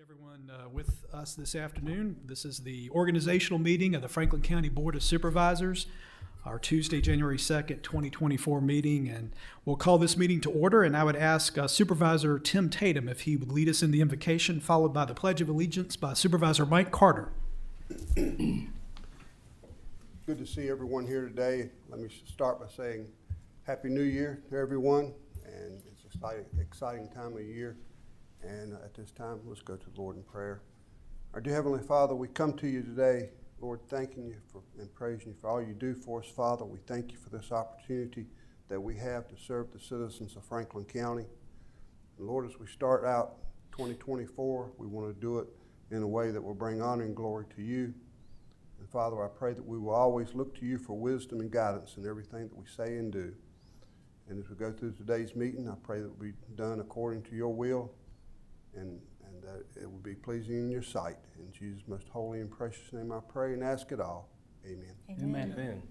Everyone with us this afternoon. This is the organizational meeting of the Franklin County Board of Supervisors, our Tuesday, January 2nd, 2024 meeting, and we'll call this meeting to order, and I would ask Supervisor Tim Tatum if he would lead us in the invocation, followed by the Pledge of Allegiance by Supervisor Mike Carter. Good to see everyone here today. Let me start by saying Happy New Year to everyone, and it's an exciting time of year. And at this time, let's go to the Lord in prayer. Our dear Heavenly Father, we come to you today, Lord, thanking you for and praising you for all you do for us, Father. We thank you for this opportunity that we have to serve the citizens of Franklin County. And Lord, as we start out 2024, we want to do it in a way that will bring honor and glory to you. And Father, I pray that we will always look to you for wisdom and guidance in everything that we say and do. And as we go through today's meeting, I pray that it will be done according to your will, and that it will be pleasing in your sight. In Jesus' most holy and precious name I pray and ask it all. Amen. Amen. Amen.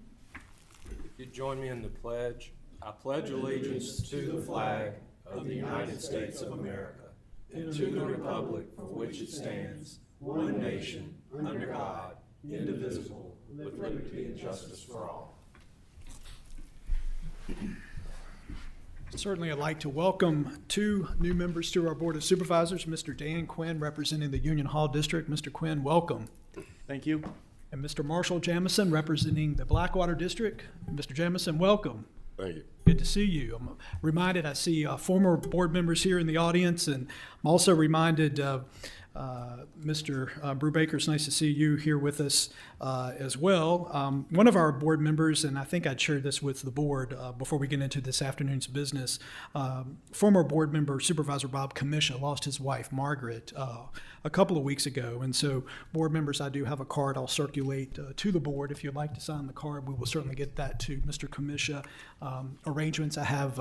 If you join me in the pledge. I pledge allegiance to the flag of the United States of America and to the republic for which it stands, one nation, under God, indivisible, with liberty and justice for all. Certainly, I'd like to welcome two new members to our Board of Supervisors, Mr. Dan Quinn, representing the Union Hall District. Mr. Quinn, welcome. Thank you. And Mr. Marshall Jamison, representing the Blackwater District. Mr. Jamison, welcome. Thank you. Good to see you. I'm reminded I see former board members here in the audience, and I'm also reminded Mr. Brubaker, it's nice to see you here with us as well. One of our board members, and I think I'd share this with the board before we get into this afternoon's business, former board member Supervisor Bob Kamisha lost his wife, Margaret, a couple of weeks ago. And so, board members, I do have a card I'll circulate to the board. If you'd like to sign the card, we will certainly get that to Mr. Kamisha. Arrangements I have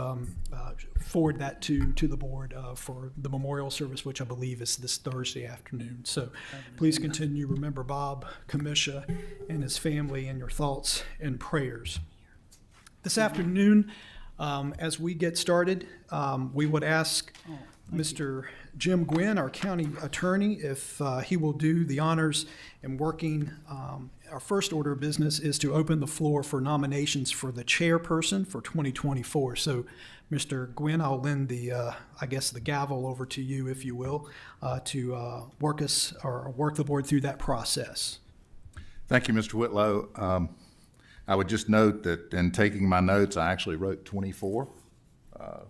forward that to the board for the memorial service, which I believe is this Thursday afternoon. So please continue to remember Bob Kamisha and his family in your thoughts and prayers. This afternoon, as we get started, we would ask Mr. Jim Gwynn, our county attorney, if he will do the honors in working. Our first order of business is to open the floor for nominations for the chairperson for 2024. So, Mr. Gwynn, I'll lend the, the gavel over to you, if you will, to work the board through that process. Thank you, Mr. Whitlow. I would just note that in taking my notes, I actually wrote 24,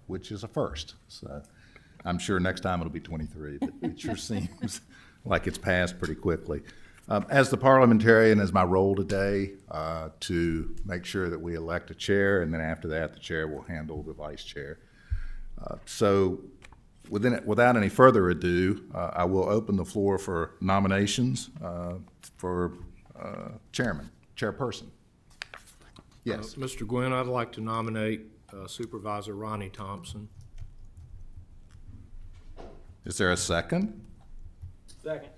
which is a first. So I'm sure next time it'll be 23, but it sure seems like it's passed pretty quickly. As the parliamentarian, is my role today to make sure that we elect a chair, and then after that, the chair will handle the vice chair. So without any further ado, I will open the floor for nominations for chairperson. Yes. Mr. Gwynn, I'd like to nominate Supervisor Ronnie Thompson. Is there a second? Second.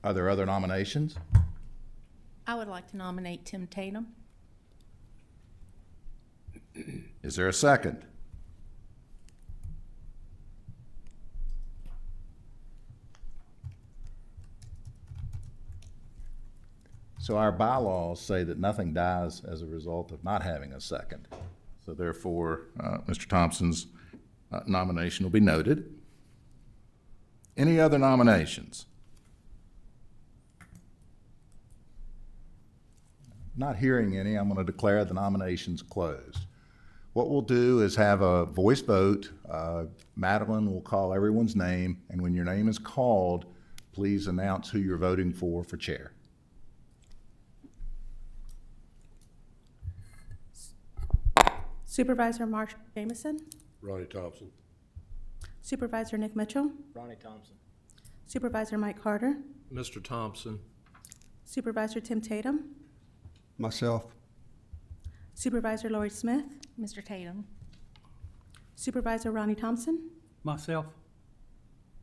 Are there other nominations? I would like to nominate Tim Tatum. Is there a second? So our bylaws say that nothing dies as a result of not having a second. So therefore, Mr. Thompson's nomination will be noted. Any other nominations? Not hearing any, I'm going to declare the nominations closed. What we'll do is have a voice vote. Madeline will call everyone's name, and when your name is called, please announce who you're voting for chair. Supervisor Marshall Jamison. Ronnie Thompson. Supervisor Nick Mitchell. Ronnie Thompson. Supervisor Mike Carter. Mr. Thompson. Supervisor Tim Tatum. Myself. Supervisor Lori Smith. Mr. Tatum. Supervisor Ronnie Thompson. Myself.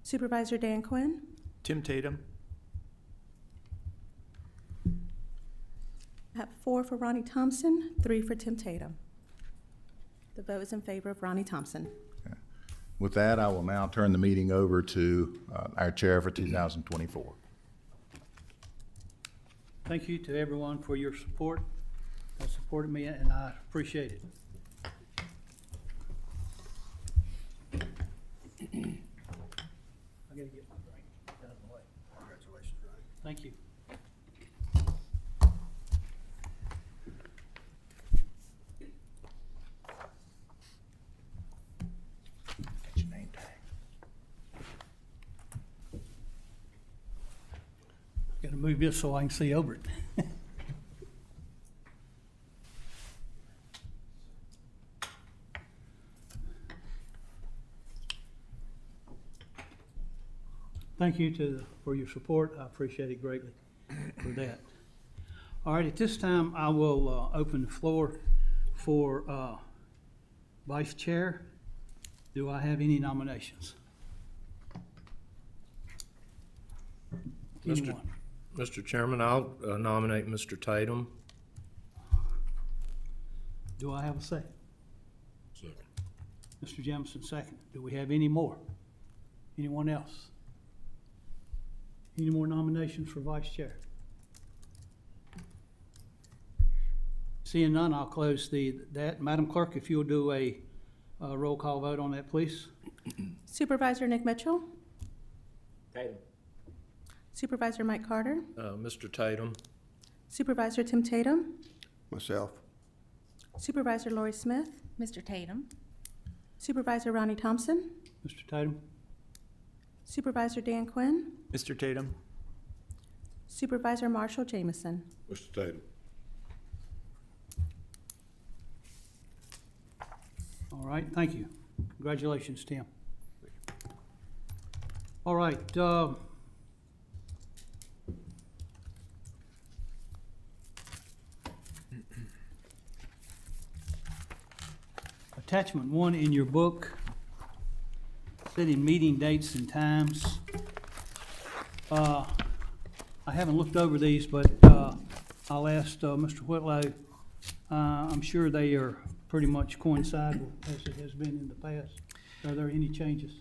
Supervisor Dan Quinn. Tim Tatum. I have 4 for Ronnie Thompson, 3 for Tim Tatum. The vote is in favor of Ronnie Thompson. With that, I will now turn the meeting over to our chair for 2024. Thank you to everyone for your support. That supported me, and I appreciate it. I gotta get my drink out of the way. Congratulations, Ronnie. Thank you. Get your name tag. Gotta move this so I can see over it. Thank you for your support. I appreciate it greatly for that. All right, at this time, I will open the floor for vice chair. Do I have any nominations? Mr. Anyone? Mr. Chairman, I'll nominate Mr. Tatum. Do I have a second? Second. Mr. Jemison, second. Do we have any more? Anyone else? Any more nominations for vice chair? Seeing none, I'll close that. Madam Clerk, if you'll do a roll call vote on that, please. Supervisor Nick Mitchell, Tatum. Supervisor Mike Carter, Mr. Tatum. Supervisor Tim Tatum, Myself. Supervisor Lori Smith, Mr. Tatum. Supervisor Ronnie Thompson, Mr. Tatum. Supervisor Dan Quinn, Mr. Tatum. Supervisor Marshall Jameson. Mr. Tatum. All right, thank you. Congratulations, Tim. All right, attachment 1 in your book, setting meeting dates and times. I haven't looked over these, but I'll ask Mr. Whitlow. I'm sure they are pretty much coincide as it has been in the past. Are there any changes?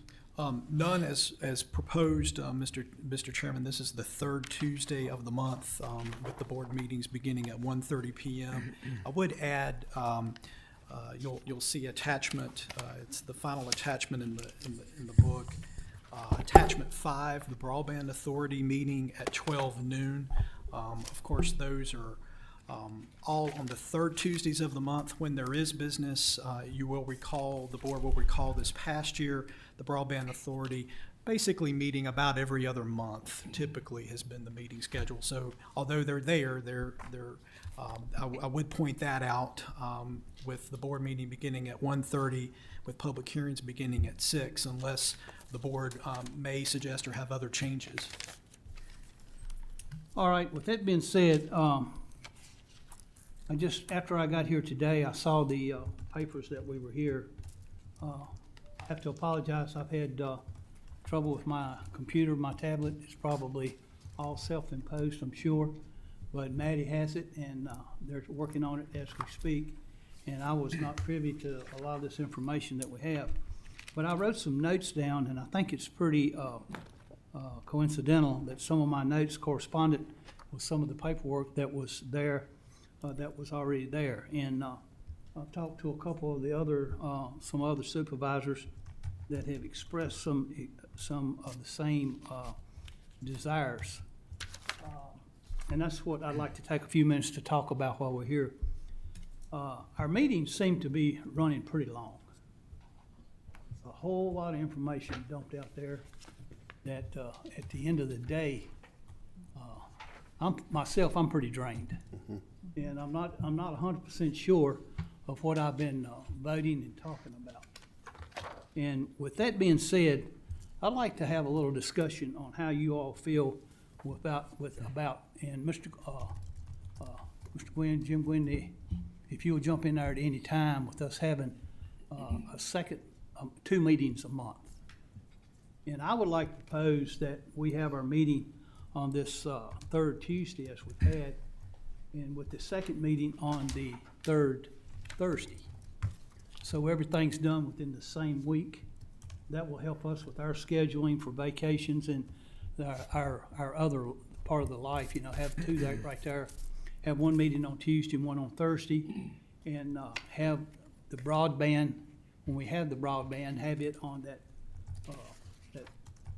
None as proposed, Mr. Chairman. This is the third Tuesday of the month, with the board meetings beginning at 1:30 p.m. I would add, you'll see attachment, it's the final attachment in the book. Attachment 5, the Broadband Authority meeting at 12 noon. Of course, those are all on the third Tuesdays of the month when there is business. You will recall, the board will recall this past year, the Broadband Authority basically meeting about every other month typically has been the meeting schedule. So although they're there, I would point that out, with the board meeting beginning at 1:30, with public hearings beginning at 6, unless the board may suggest or have other changes. All right, with that being said, after I got here today, I saw the papers that we were here. I have to apologize, I've had trouble with my computer, my tablet. It's probably all self-imposed, I'm sure, but Maddie has it, and they're working on it as we speak, and I was not privy to a lot of this information that we have. But I wrote some notes down, and I think it's pretty coincidental that some of my notes corresponded with some of the paperwork that was there, that was already there. And I've talked to a couple of the other, some other supervisors that have expressed some of the same desires. And that's what I'd like to take a few minutes to talk about while we're here. Our meetings seem to be running pretty long. A whole lot of information dumped out there that at the end of the day, I'm pretty drained. And I'm not 100% sure of what I've been voting and talking about. And with that being said, I'd like to have a little discussion on how you all feel about and Mr. Gwynn, Jim Gwynn, if you'll jump in there at any time with us having a second, 2 meetings a month. And I would like to propose that we have our meeting on this third Tuesday as we've had, and with the second meeting on the third Thursday. So everything's done within the same week. that will help us with our scheduling for vacations and our other part of the life, have two that right there. Have one meeting on Tuesday and one on Thursday, and have the broadband, when we have the broadband, have it on that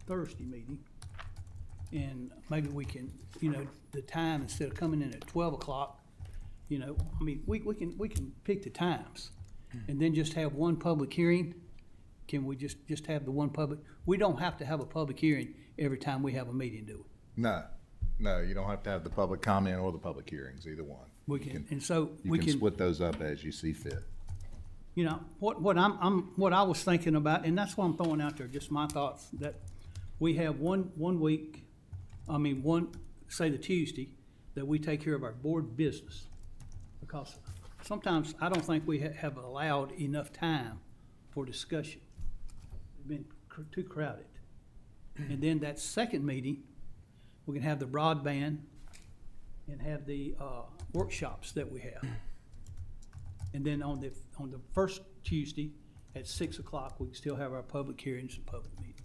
Thursday meeting. And maybe we can, the time, instead of coming in at 12 o'clock, we can pick the times and then just have one public hearing. Can we just have the one public? We don't have to have a public hearing every time we have a meeting, do we? No, you don't have to have the public comment or the public hearings, either one. We can, and so You we can can, split those up as you see fit. what I was thinking about, and that's what I'm throwing out there, just my thoughts, that we have one week, say the Tuesday, that we take care of our board business. Because sometimes I don't think we have allowed enough time for discussion. It's been too crowded. And then that second meeting, we can have the broadband and have the workshops that we have. And then on the first Tuesday at 6 o'clock, we can still have our public hearings and public meetings.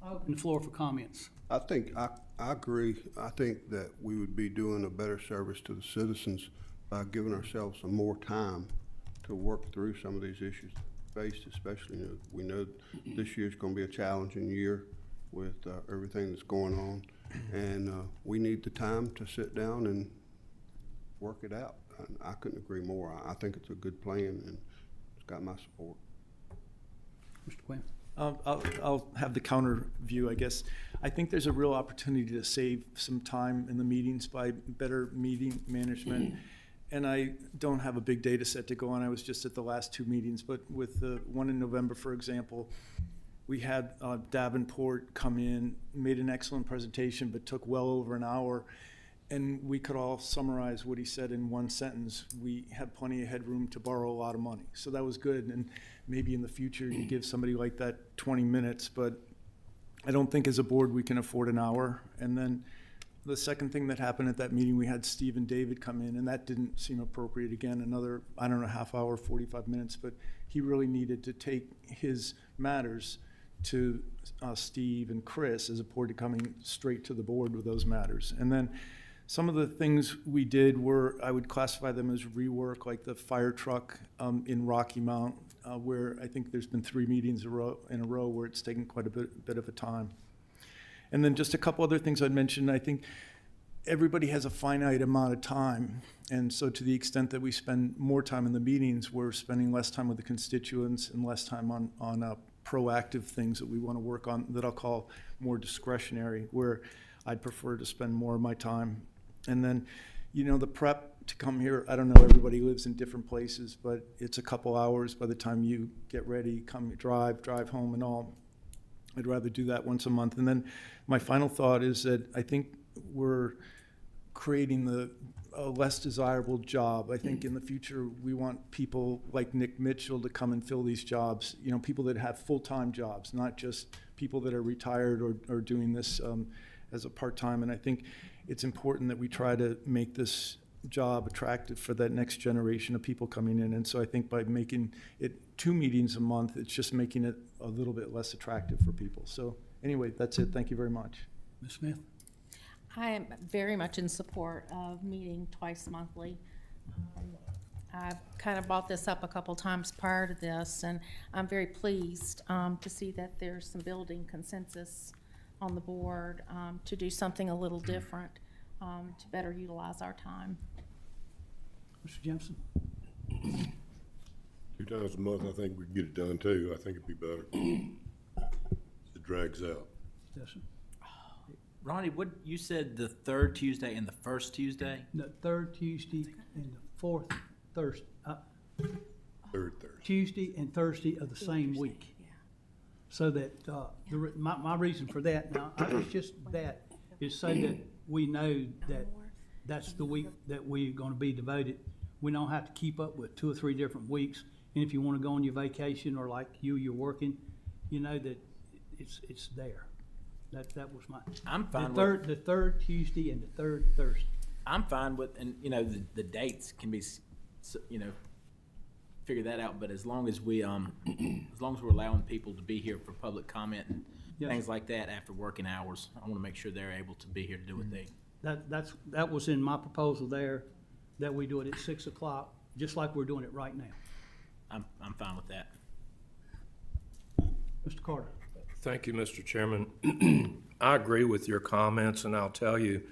I'll open the floor for comments. I think, I agree. I think that we would be doing a better service to the citizens by giving ourselves some more time to work through some of these issues faced, especially, we know this year's gonna be a challenging year with everything that's going on. And we need the time to sit down and work it out. And I couldn't agree more. I think it's a good plan and it's got my support. Mr. Quinn? I'll have the counter view, I guess. I think there's a real opportunity to save some time in the meetings by better meeting management. And I don't have a big data set to go on. I was just at the last two meetings, but with the one in November, for example, we had Davenport come in, made an excellent presentation, but took well over an hour. And we could all summarize what he said in one sentence. We have plenty of headroom to borrow a lot of money. So that was good. And maybe in the future you give somebody like that 20 minutes, but I don't think as a board we can afford an hour. And then the second thing that happened at that meeting, we had Steve and David come in, and that didn't seem appropriate. Again, another, I don't know, half hour, 45 minutes, but he really needed to take his matters to Steve and Chris as opposed to coming straight to the board with those matters. And then some of the things we did were, I would classify them as rework, like the fire truck in Rocky Mount, where I think there's been 3 meetings in a row where it's taken quite a bit of a time. And then just a couple other things I'd mention. I think everybody has a finite amount of time. And so to the extent that we spend more time in the meetings, we're spending less time with the constituents and less time on proactive things that we want to work on that I'll call more discretionary, where I'd prefer to spend more of my time. And then, the prep to come here, I don't know, everybody lives in different places, but it's a couple hours by the time you get ready, drive home and all. I'd rather do that once a month. And then my final thought is that I think we're creating a less desirable job. I think in the future we want people like Nick Mitchell to come and fill these jobs, people that have full-time jobs, not just people that are retired or doing this as a part-time. And I think it's important that we try to make this job attractive for that next generation of people coming in. And so I think by making it 2 meetings a month, it's just making it a little bit less attractive for people. So anyway, that's it. Thank you very much. Ms. Smith? I am very much in support of meeting twice monthly. I've kind of brought this up a couple times prior to this, and I'm very pleased to see that there's some building consensus on the board to do something a little different to better utilize our time. Mr. Jemison? 2 times a month, I think we can get it done too. I think it'd be better. It drags out. Yes, sir. Ronnie, what you said, the 3rd Tuesday and the 1st Tuesday? The 3rd Tuesday and the 4th Thursday. Third Thursday. Tuesday and Thursday of the same week. So that, my reason for that, now, it's just that, is so that we know that that's the week that we're gonna be devoted. We don't have to keep up with 2 or 3 different weeks. And if you wanna go on your vacation, or like you're working, you know that it's there. That was my. I'm fine The 3rd Tuesday and the 3rd Thursday. I'm fine with, and the dates can be, figure that out, but as long as we, as long as we're allowing people to be here for public comment and Yes. things like that after working hours, I wanna make sure they're able to be here to do what they, That was in my proposal there, that we do it at 6 o'clock, just like we're doing it right now. I'm fine with that. Mr. Carter? Thank you, Mr. Chairman. I agree with your comments, and I'll tell you,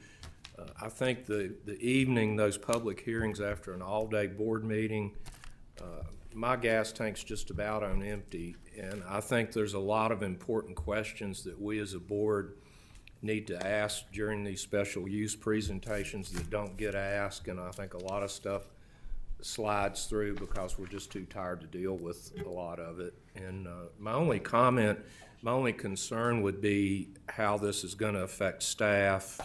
I think the evening, those public hearings after an all-day board meeting, my gas tank's just about on empty, and I think there's a lot of important questions that we as a board need to ask during these special use presentations that don't get asked, and I think a lot of stuff slides through because we're just too tired to deal with a lot of it. And my only concern would be how this is gonna affect staff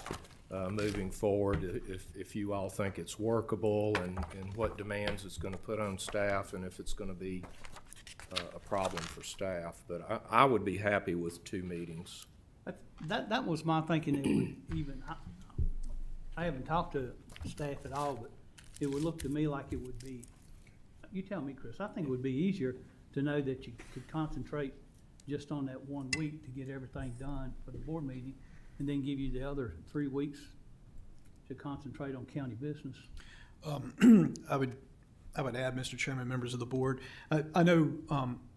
moving forward, if you all think it's workable, and what demands it's gonna put on staff, and if it's gonna be a problem for staff. But I would be happy with 2 meetings. That was my thinking, it would even, I haven't talked to staff at all, but it would look to me like it would be, you tell me, Chris, I think it would be easier to know that you could concentrate just on that 1 week to get everything done for the board meeting, and then give you the other 3 weeks to concentrate on county business. I would add, Mr. Chairman, members of the board, I know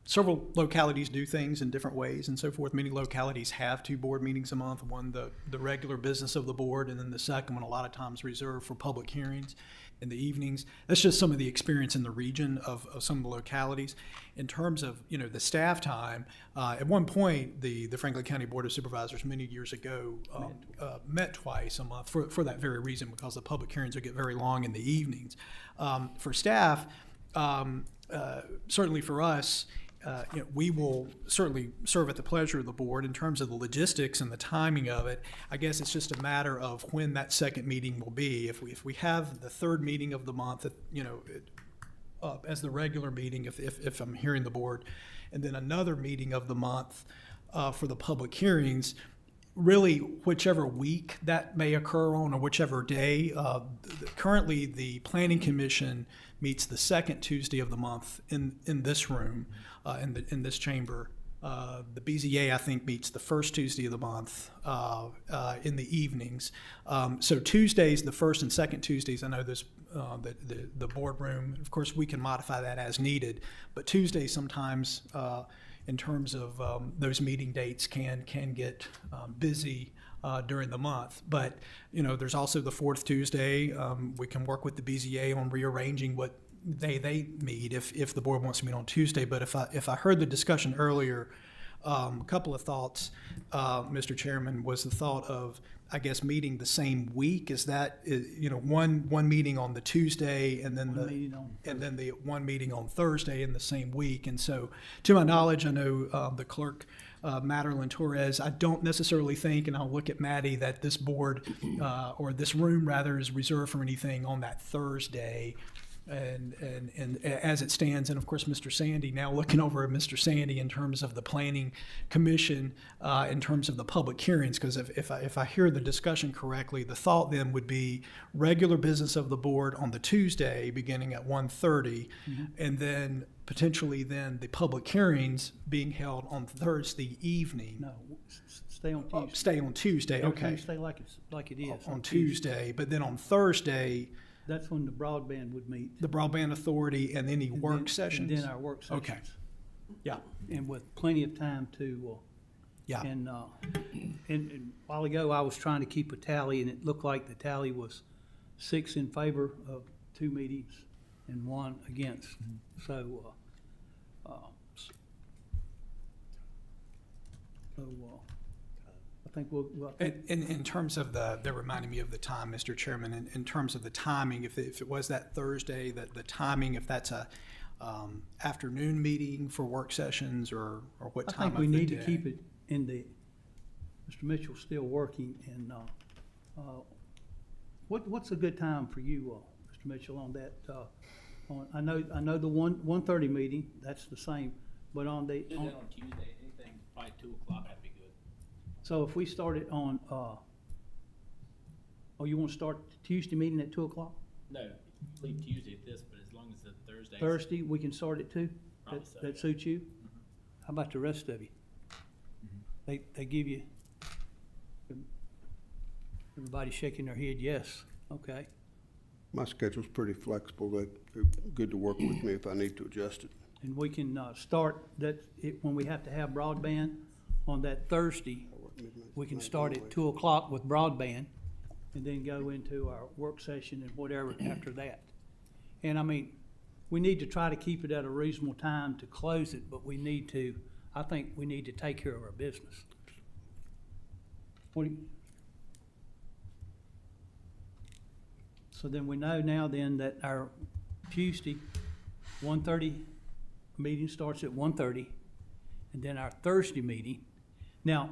several localities do things in different ways and so forth. Many localities have 2 board meetings a month, one the regular business of the board, and then the second one a lot of times reserved for public hearings in the evenings. That's just some of the experience in the region of some of the localities. In terms of, the staff time, at one point, the Franklin County Board of Supervisors many years ago met twice a month for that very reason, because the public hearings would get very long in the evenings. For staff, certainly for us, we will certainly serve at the pleasure of the board. In terms of the logistics and the timing of it, I guess it's just a matter of when that second meeting will be. If we have the 3rd meeting of the month, as the regular meeting, if I'm hearing the board, and then another meeting of the month for the public hearings, really whichever week that may occur on, or whichever day. Currently, the Planning Commission meets the 2nd Tuesday of the month in this room, in this chamber. The BZA, I think, meets the 1st Tuesday of the month in the evenings. So Tuesdays, the 1st and 2nd Tuesdays, I know this, the boardroom, of course, we can modify that as needed, but Tuesdays sometimes, in terms of those meeting dates, can get busy during the month. But, there's also the 4th Tuesday. We can work with the BZA on rearranging what they meet if the board wants to meet on Tuesday. But if I heard the discussion earlier, a couple of thoughts, Mr. Chairman, was the thought of, I guess, meeting the same week. Is that, one meeting on the Tuesday, and then the one meeting on Thursday in the same week. And so, to my knowledge, I know the clerk, Madeline Torres, I don't necessarily think, and I'll look at Maddie, that this board, or this room rather, is reserved for anything on that Thursday. And as it stands, and of course, Mr. Sandy, now looking over at Mr. Sandy in terms of the Planning Commission, in terms of the public hearings, because if I hear the discussion correctly, the thought then would be regular business of the board on the Tuesday beginning at 1:30, and then potentially then the public hearings being held on Thursday evening. No, stay on Tuesday. Stay on Tuesday, okay. Everything stay like it is. On Tuesday, but then on Thursday, That's when the broadband would meet. the Broadband Authority and any work sessions? And then our work sessions. Okay. Yeah, And with plenty of time to, yeah. and a while ago, I was trying to keep a tally, and it looked like the tally was 6 in favor of 2 meetings and 1 against. So, I think we'll. In terms of they're reminding me of the time, Mr. Chairman, in terms of the timing, if it was that Thursday, the timing, if that's a afternoon meeting for work sessions, or what I time think of we the need day? to keep it in the, Mr. Mitchell's still working, and, what's a good time for you, Mr. Mitchell, on that, I know the 1:30 meeting, that's the same, but on the, Do that on Tuesday, anything by 2 o'clock, that'd be good. so if we start it on, you want to start the Tuesday meeting at 2 o'clock? No, leave Tuesday at this, but as long as the Thursday Thursdays. Thursday, we can start at 2? Probably so, That yeah. suits you? How about the rest of you? They give you, everybody shaking their head, yes, okay. My schedule's pretty flexible. They're good to work with me if I need to adjust it. And we can start when we have to have broadband on that Thursday, I work midnight we can tonight start at anyway. 2 o'clock with broadband and then go into our work session and whatever after that. And I mean, we need to try to keep it at a reasonable time to close it, but I think we need to take care of our business. So then we know now then that our Tuesday, 1:30 meeting starts at 1:30, and then our Thursday meeting. Now,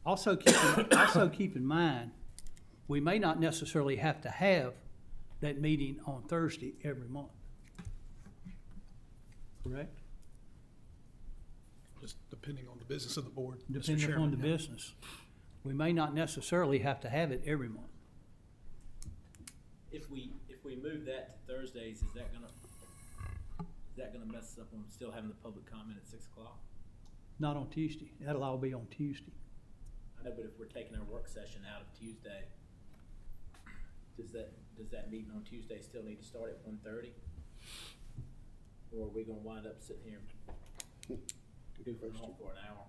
also keep in mind, we may not necessarily have to have that meeting on Thursday every month. Correct? Just depending on the business of the board, Mr. Depending Chairman. upon the yeah. business. We may not necessarily have to have it every month. If we move that to Thursdays, is that gonna mess us up on still having the public comment at 6 o'clock? Not on Tuesday. That'll all be on Tuesday. I know, but if we're taking our work session out of Tuesday, does that meeting on Tuesday still need to start at 1:30? Or are we gonna wind up sitting here goofing off for an hour?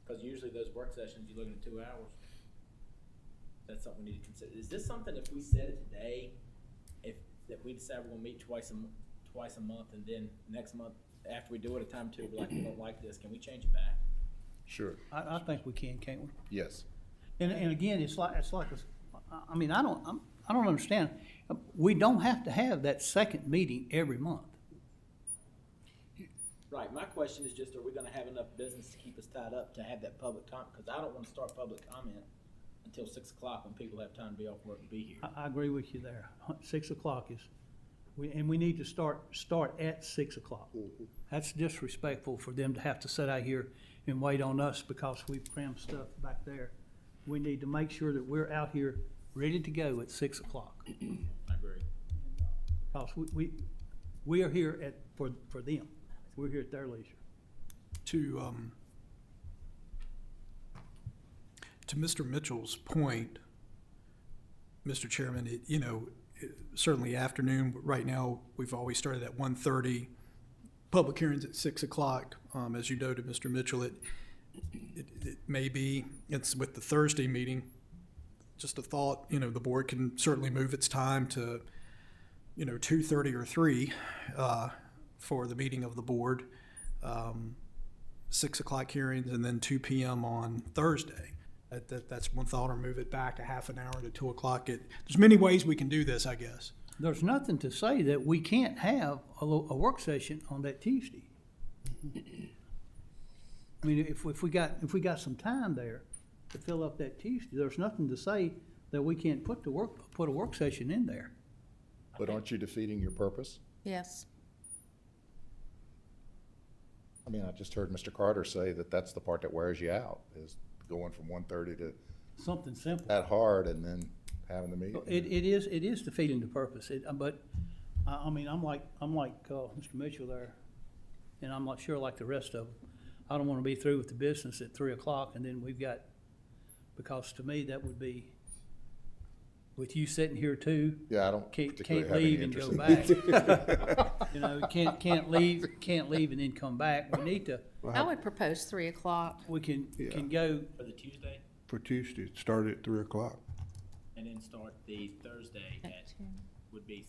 Cause usually those work sessions, you're looking at 2 hours. That's something we need to consider. Is this something, if we said it today, that we decide we're gonna meet twice a month, and then next month, after we do it a time two, we're like, we don't like this, can we change it back? Sure, I think we can, can't we? yes. And again, I don't understand. We don't have to have that second meeting every month. Right, my question is just, are we gonna have enough business to keep us tied up to have that public comment? Cause I don't wanna start public comment until 6 o'clock when people have time to be off work and be here. I agree with you there. 6 o'clock we need to start at 6 o'clock. That's disrespectful for them to have to sit out here and wait on us because we've crammed stuff back there. We need to make sure that we're out here ready to go at 6 o'clock. I agree. Because we are here for them. We're here at their leisure. To Mr. Mitchell's point, Mr. Chairman, certainly afternoon, but right now, we've always started at 1:30. Public hearings at 6 o'clock. As you noted, Mr. Mitchell, it may be, it's with the Thursday meeting, just a thought, the board can certainly move its time to, 2:30 or 3 for the meeting of the board, 6 o'clock hearings, and then 2 p.m. on Thursday. That's one thought, or move it back a half an hour to 2 o'clock. There's many ways we can do this, I guess. There's nothing to say that we can't have a work session on that Tuesday. I mean, if we got some time there to fill up that Tuesday, there's nothing to say that we can't put a work session in there. But aren't you defeating your purpose? Yes. I mean, I just heard Mr. Carter say that that's the part that wears you out, is going from 1:30 to Something simple. that hard and then having the meeting. It is defeating the purpose, but, I mean, I'm like Mr. Mitchell there, and I'm not sure like the rest of them. I don't wanna be through with the business at 3 o'clock, and then because to me, that would be, with you sitting here too, Yeah, I don't can't particularly have any leave and interest go in back. Can't leave and then come back. We need to, I would propose 3 o'clock. we can Yeah. go, For the Tuesday, For Tuesday, it started at 3 o'clock. and then start the Thursday At at, 2. would be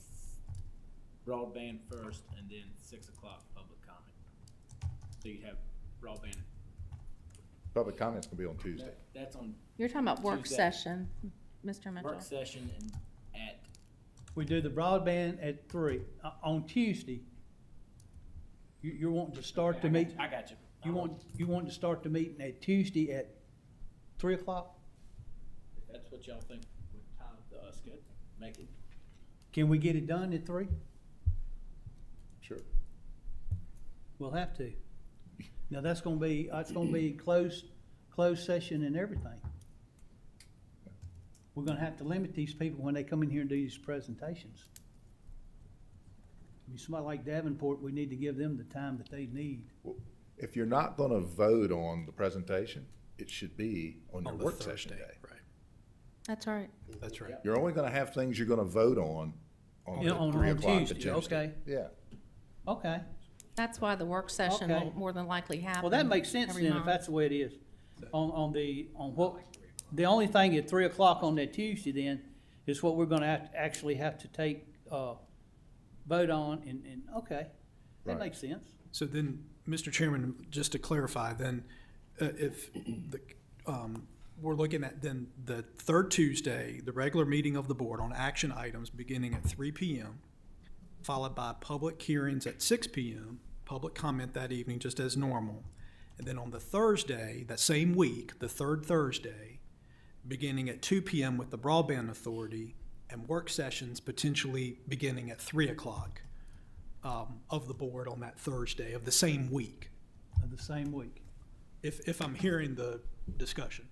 broadband first, and then 6 o'clock public comment. So you'd have broadband, Public comments can be on Tuesday. that's on You're talking about work Tuesday. session, Mr. Mitchell. work session and at, we do the broadband at 3. On Tuesday, you're wanting to start the meeting. I got you. You want to start the meeting at Tuesday at 3 o'clock? If that's what y'all think would time the schedule, make it. Can we get it done at 3? Sure. We'll have to. Now, that's gonna be closed session and everything. we're gonna have to limit these people when they come in here and do these presentations. I mean, somebody like Davenport, we need to give them the time that they need. If you're not gonna vote on the presentation, it should be on your On the work session Thursday, day. right, That's right. that's right. You're only gonna have things you're gonna vote on Yeah, the on 3 o'clock Tuesday, Tuesday. okay. Yeah. Okay, That's why the work session Okay. will more than likely happen. well, that makes sense every then, if month. that's the way it is. On what, the only thing at 3 o'clock on that Tuesday then is what we're gonna actually have to take, vote on and, okay, that Right. makes sense. So then, Mr. Chairman, just to clarify, then, if the, we're looking at then the third Tuesday, the regular meeting of the board on action items beginning at 3 PM, followed by public hearings at 6 PM, public comment that evening, just as normal. And then on the Thursday, that same week, the third Thursday, beginning at 2 PM with the Broadband Authority, and work sessions potentially beginning at 3 o'clock of the board on that Thursday of the same week, Of the same week. if I'm hearing the discussion.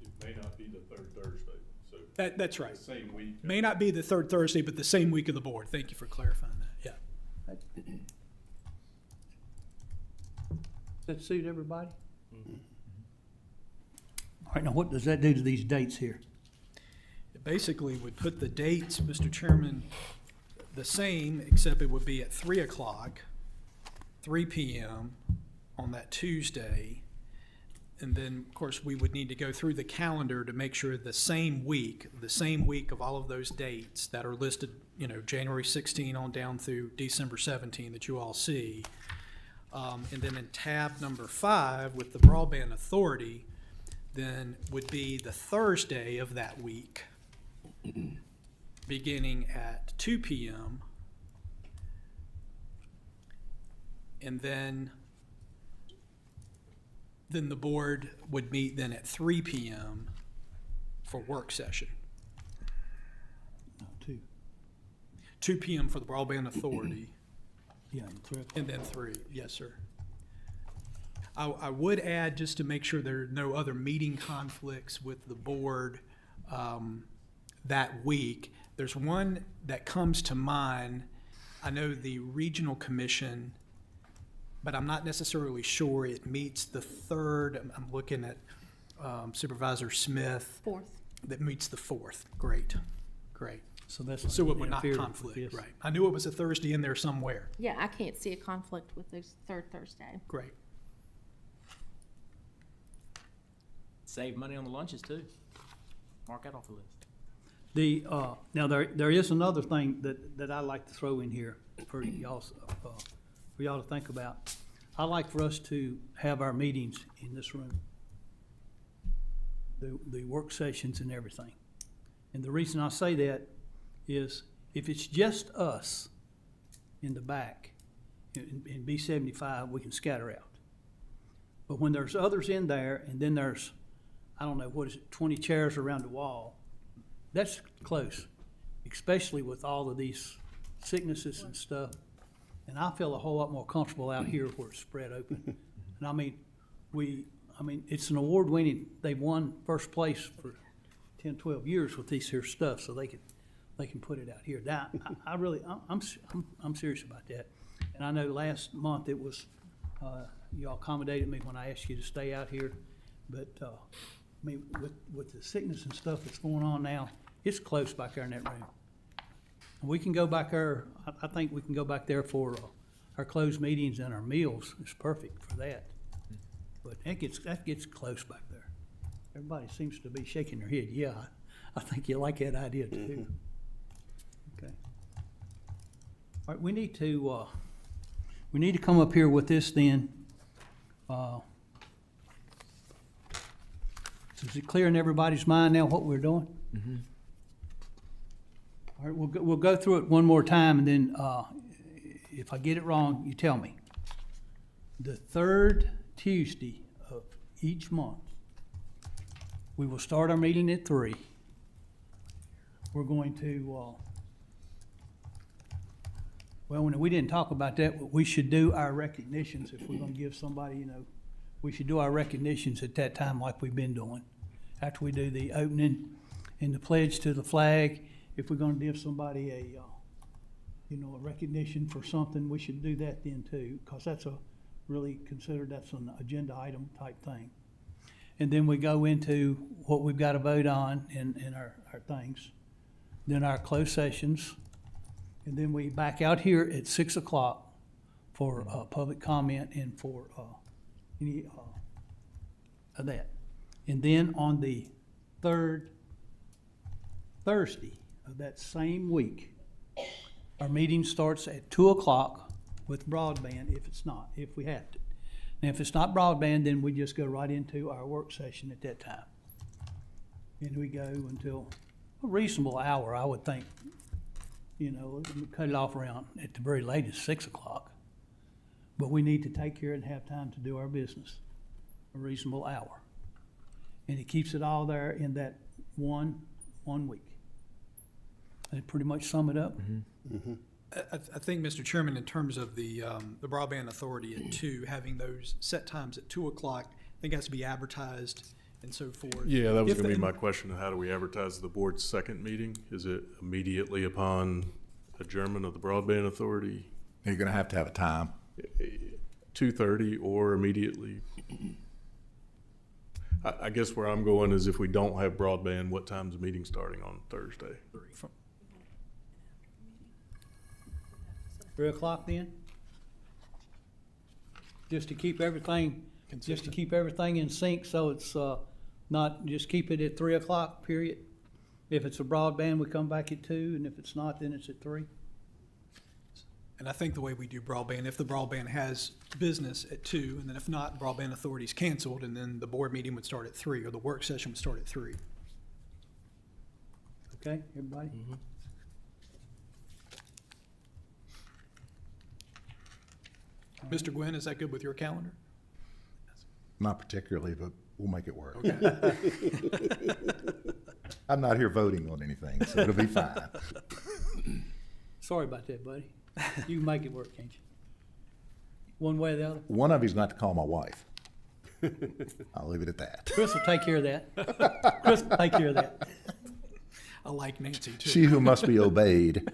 It may not be the third Thursday, so That's right. the same week. May not be the third Thursday, but the same week of the board. Thank you for clarifying that, yeah. Does that suit everybody? All right, now what does that do to these dates here? It basically would put the dates, Mr. Chairman, the same, except it would be at 3 o'clock, 3 PM on that Tuesday. And then, of course, we would need to go through the calendar to make sure the same week of all of those dates that are listed, January 16 on down through December 17 that you all see. And then in tab number 5 with the Broadband Authority, then would be the Thursday of that week, beginning at 2 PM. And then the board would meet then at 3 PM for work session. No, 2. 2 PM for the Broadband Authority, Yeah, and 3 o'clock. and then 3, yes, sir. I would add, just to make sure there are no other meeting conflicts with the board that week, there's one that comes to mind. I know the Regional Commission, but I'm not necessarily sure it meets the third. I'm looking at Supervisor Smith, Fourth. that meets the 4th. Great, great. So that's. So it would not interfere with conflict, this. right? I knew it was a Thursday in there somewhere. Yeah, I can't see a conflict with this third Thursday. Great. Save money on the lunches too. Mark that off the list. The, now, there is another thing that I like to throw in here for y'all to think about. I like for us to have our meetings in this room. The work sessions and everything. And the reason I say that is if it's just us in the back, in B75, we can scatter out. But when there's others in there, and then there's, I don't know, 20 chairs around the wall, that's close, especially with all of these sicknesses and stuff. And I feel a whole lot more comfortable out here where it's spread open. And I mean, it's an award-winning, they've won first place for 10, 12 years with these here stuff, so they can put it out here. Now, I'm serious about that. And I know last month it was, you all accommodated me when I asked you to stay out here, but, I mean, with the sickness and stuff that's going on now, it's close back there in that room. We can go back there, I think we can go back there for our closed meetings and our meals. It's perfect for that. But that gets close back there. Everybody seems to be shaking their head. Yeah, I think you like that idea too. Okay. All right, we need to come up here with this then. So is it clear in everybody's mind now what we're doing? All right, we'll go through it one more time, and then if I get it wrong, you tell me. The third Tuesday of each month, we will start our meeting at 3. We're going to, we didn't talk about that, but we should do our recognitions if we're gonna give somebody, we should do our recognitions at that time like we've been doing. After we do the opening And the pledge to the flag, if we're gonna give somebody a, a recognition for something, we should do that then too, because that's really considered, that's an agenda item type thing. And then we go into what we've got to vote on in our things. Then our closed sessions. And then we back out here at 6 o'clock for public comment and for any of that. And then on the third Thursday of that same week, our meeting starts at 2 o'clock with broadband if we have to. And if it's not broadband, then we just go right into our work session at that time. And we go until a reasonable hour, I would think. We cut it off around, at the very latest, 6 o'clock. But we need to take care and have time to do our business, a reasonable hour. And it keeps it all there in that one week. That pretty much sum it up? I think, Mr. Chairman, in terms of the broadband authority at 2, having those set times at 2 o'clock, I think it has to be advertised and so forth. Yeah, that was If gonna be the- my question. How do we advertise the board's second meeting? Is it immediately upon adjournment of the broadband authority, You're gonna have to have a time. 2:30, or immediately? I guess where I'm going is if we don't have broadband, what time's the meeting starting on Thursday? 3 o'clock then? Just to keep everything in sync, so it's not, just keep it at 3 o'clock, period. If it's a broadband, we come back at 2, and if it's not, then it's at 3. And I think the way we do broadband, if the broadband has business at 2, and then if not, broadband authority's canceled, and then the board meeting would start at 3, or the work session would start at 3. Okay, everybody? Mr. Gwynn, is that good with your calendar? Not particularly, but we'll make it work. I'm not here voting on anything, so it'll be fine. Sorry about that, buddy. You can make it work, can't you? One way or the other. One of you's got to call my wife. I'll leave it at that. Chris will take care of that. Chris will take care of that. I like Nancy, too. She who must be obeyed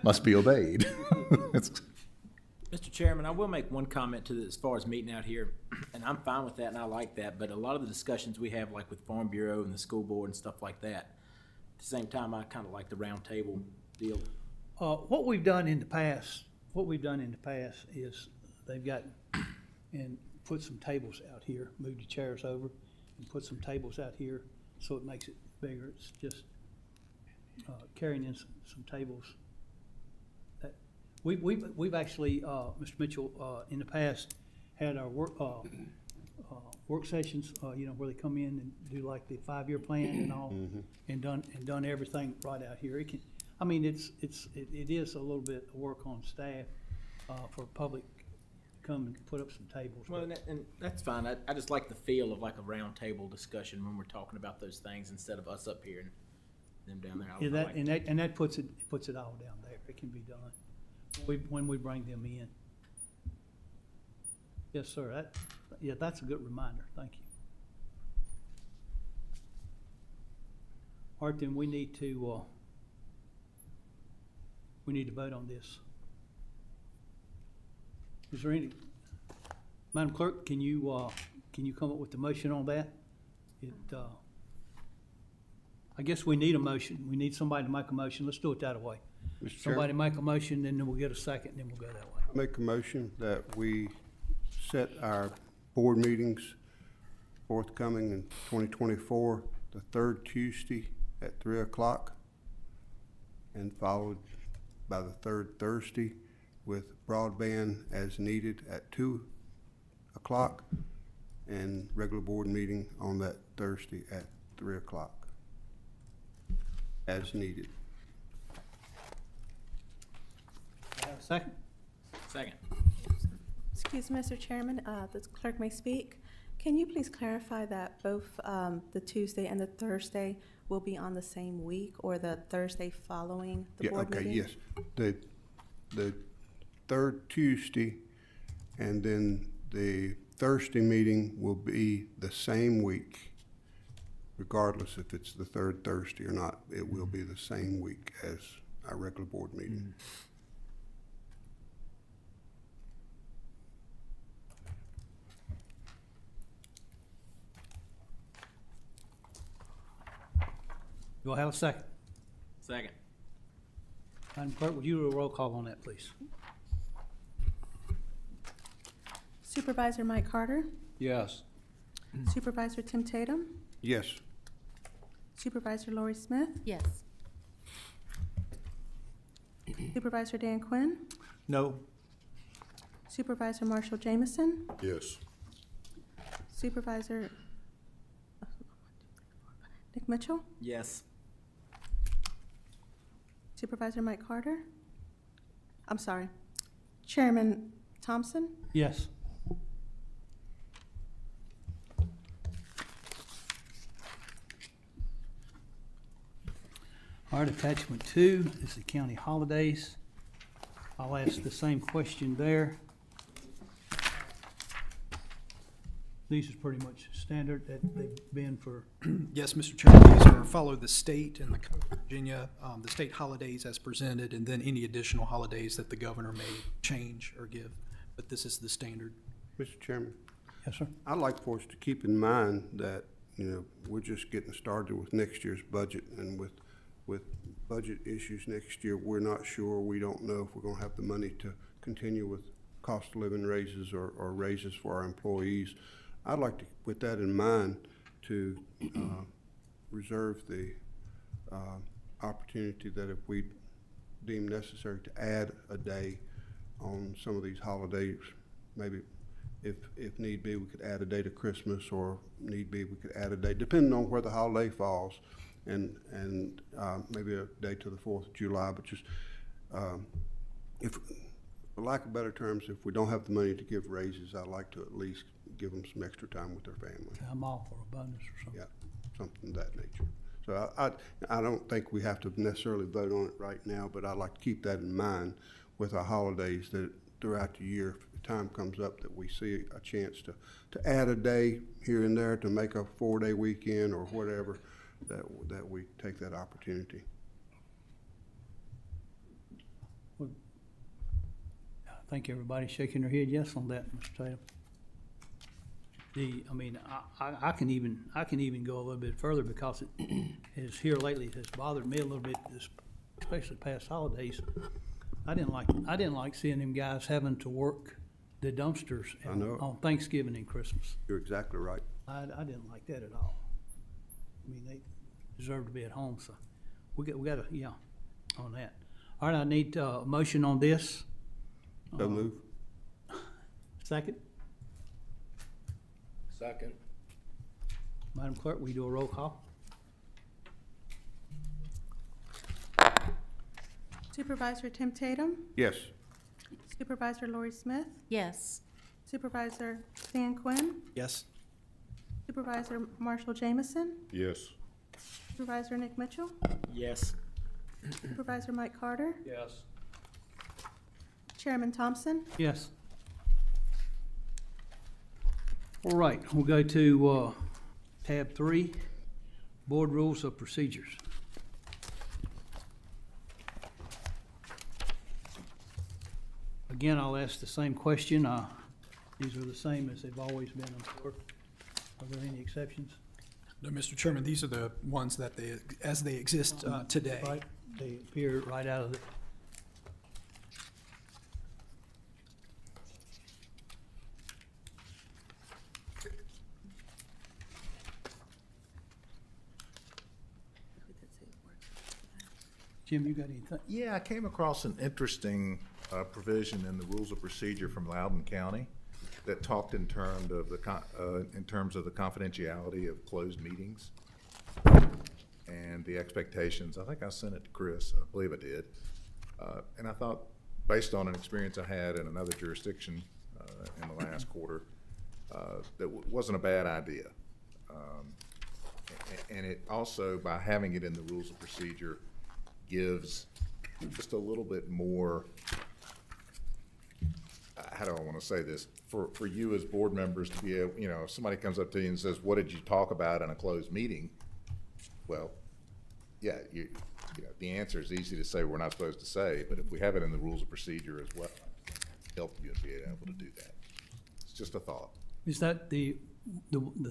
must be obeyed. It's- Mr. Chairman, I will make one comment to this as far as meeting out here, and I'm fine with that and I like that, but a lot of the discussions we have, like with Farm Bureau and the school board and stuff like that, at the same time, I kind of like the round table deal. What we've done in the past is they've got, and put some tables out here, moved the chairs over and put some tables out here, so it makes it bigger. It's just carrying in some tables. We've actually, Mr. Mitchell, in the past, had our work sessions, where they come in and do like the 5-year plan and all, and done everything right out here. It is a little bit of work on staff, for public to come and put up some tables. Well, and that's fine. I just like the feel of like a round table discussion when we're talking about those things instead of us up here and them down there. Yeah, I like that puts it all down there. It can be done when we bring them in. Yes, sir. That's a good reminder. Thank you. All right, then we need to vote on this. Is there any, Madam Clerk, can you come up with the motion on that? I guess we need a motion. We need somebody to make a motion. Let's do it that way. Mr. Somebody Chairman, make a motion, then we'll get a second, and then we'll go that way. I make a motion that we set our board meetings forthcoming in 2024, the third Tuesday at 3 o'clock, and followed by the third Thursday with broadband as needed at 2 o'clock, and regular board meeting on that Thursday at 3 o'clock, as needed. Have a second? Second. Excuse me, Mr. Chairman, the clerk may speak. Can you please clarify that both the Tuesday and the Thursday will be on the same week, or the Thursday following the board meeting? Yes. The third Tuesday, and then the Thursday meeting will be the same week regardless if it's the third Thursday or not, it will be the same week as our regular board meeting. Do I have a second? Second. Madam Clerk, would you do a roll call on that, please? Supervisor Mike Carter, Yes. Supervisor Tim Tatum, Yes. Supervisor Lori Smith, Yes. Supervisor Dan Quinn, No. Supervisor Marshall Jameson, Yes. Supervisor Nick Mitchell, Yes. Supervisor Mike Carter. I'm sorry, Chairman Thompson, Yes. All right, attachment 2 is the county holidays. I'll ask the same question there. These are pretty much standard that they've been for, Yes, Mr. Chairman, these are follow the state and the Code of Virginia, the state holidays as presented, and then any additional holidays that the governor may change or give. But this is the standard. Mr. Chairman, yes, sir? I'd like for us to keep in mind that, we're just getting started with next year's budget, and with budget issues next year, we're not sure, we don't know if we're gonna have the money to continue with cost of living raises or raises for our employees. I'd like to, with that in mind, to reserve the opportunity that if we deem necessary to add a day on some of these holidays, maybe if need be, we could add a day to Christmas, or need be, we could add a day, depending on where the holiday falls, and maybe a day to the 4th of July, but just, if, for lack of better terms, if we don't have the money to give raises, I'd like to at least give them some extra time with their family. I'm off for a bonus or something. Yeah, something of that nature. So I don't think we have to necessarily vote on it right now, but I'd like to keep that in mind with our holidays, that throughout the year, if the time comes up that we see a chance to add a day here and there to make a 4-day weekend or whatever, that we take that opportunity. I think everybody's shaking their head yes on that, Mr. Tatum. I can even go a little bit further, because it is here lately, it has bothered me a little bit, especially past holidays. I didn't like seeing them guys having to work the dumpsters I know. on Thanksgiving and Christmas. You're exactly right. I didn't like that at all. I mean, they deserve to be at home, so we got to, yeah, on that. All right, I need a motion on this. So move. Second. Second. Madam Clerk, will you do a roll call? Supervisor Tim Tatum, Yes. Supervisor Lori Smith, Yes. Supervisor Dan Quinn, Yes. Supervisor Marshall Jameson, Yes. Supervisor Nick Mitchell, Yes. Supervisor Mike Carter, Yes. Chairman Thompson, Yes. All right, we'll go to tab 3, Board Rules of Procedures. Again, I'll ask the same question. These are the same as they've always been, I'm sure. Are there any exceptions? No, Mr. Chairman, these are the ones that as they exist today. Right, they appear right out of the. Jim, you got anything? Yeah, I came across an interesting provision in the Rules of Procedure from Loudoun County that talked in terms of the confidentiality of closed meetings and the expectations. I think I sent it to Chris. I believe I did. And I thought, based on an experience I had in another jurisdiction in the last quarter, that wasn't a bad idea. And it also, by having it in the Rules of Procedure, gives just a little bit more, how do I want to say this, for you as board members to be able, if somebody comes up to you and says, what did you talk about in a closed meeting? Well, yeah, the answer is easy to say we're not supposed to say, but if we have it in the rules of procedure as well, help you be able to do that. It's just a thought. Is that the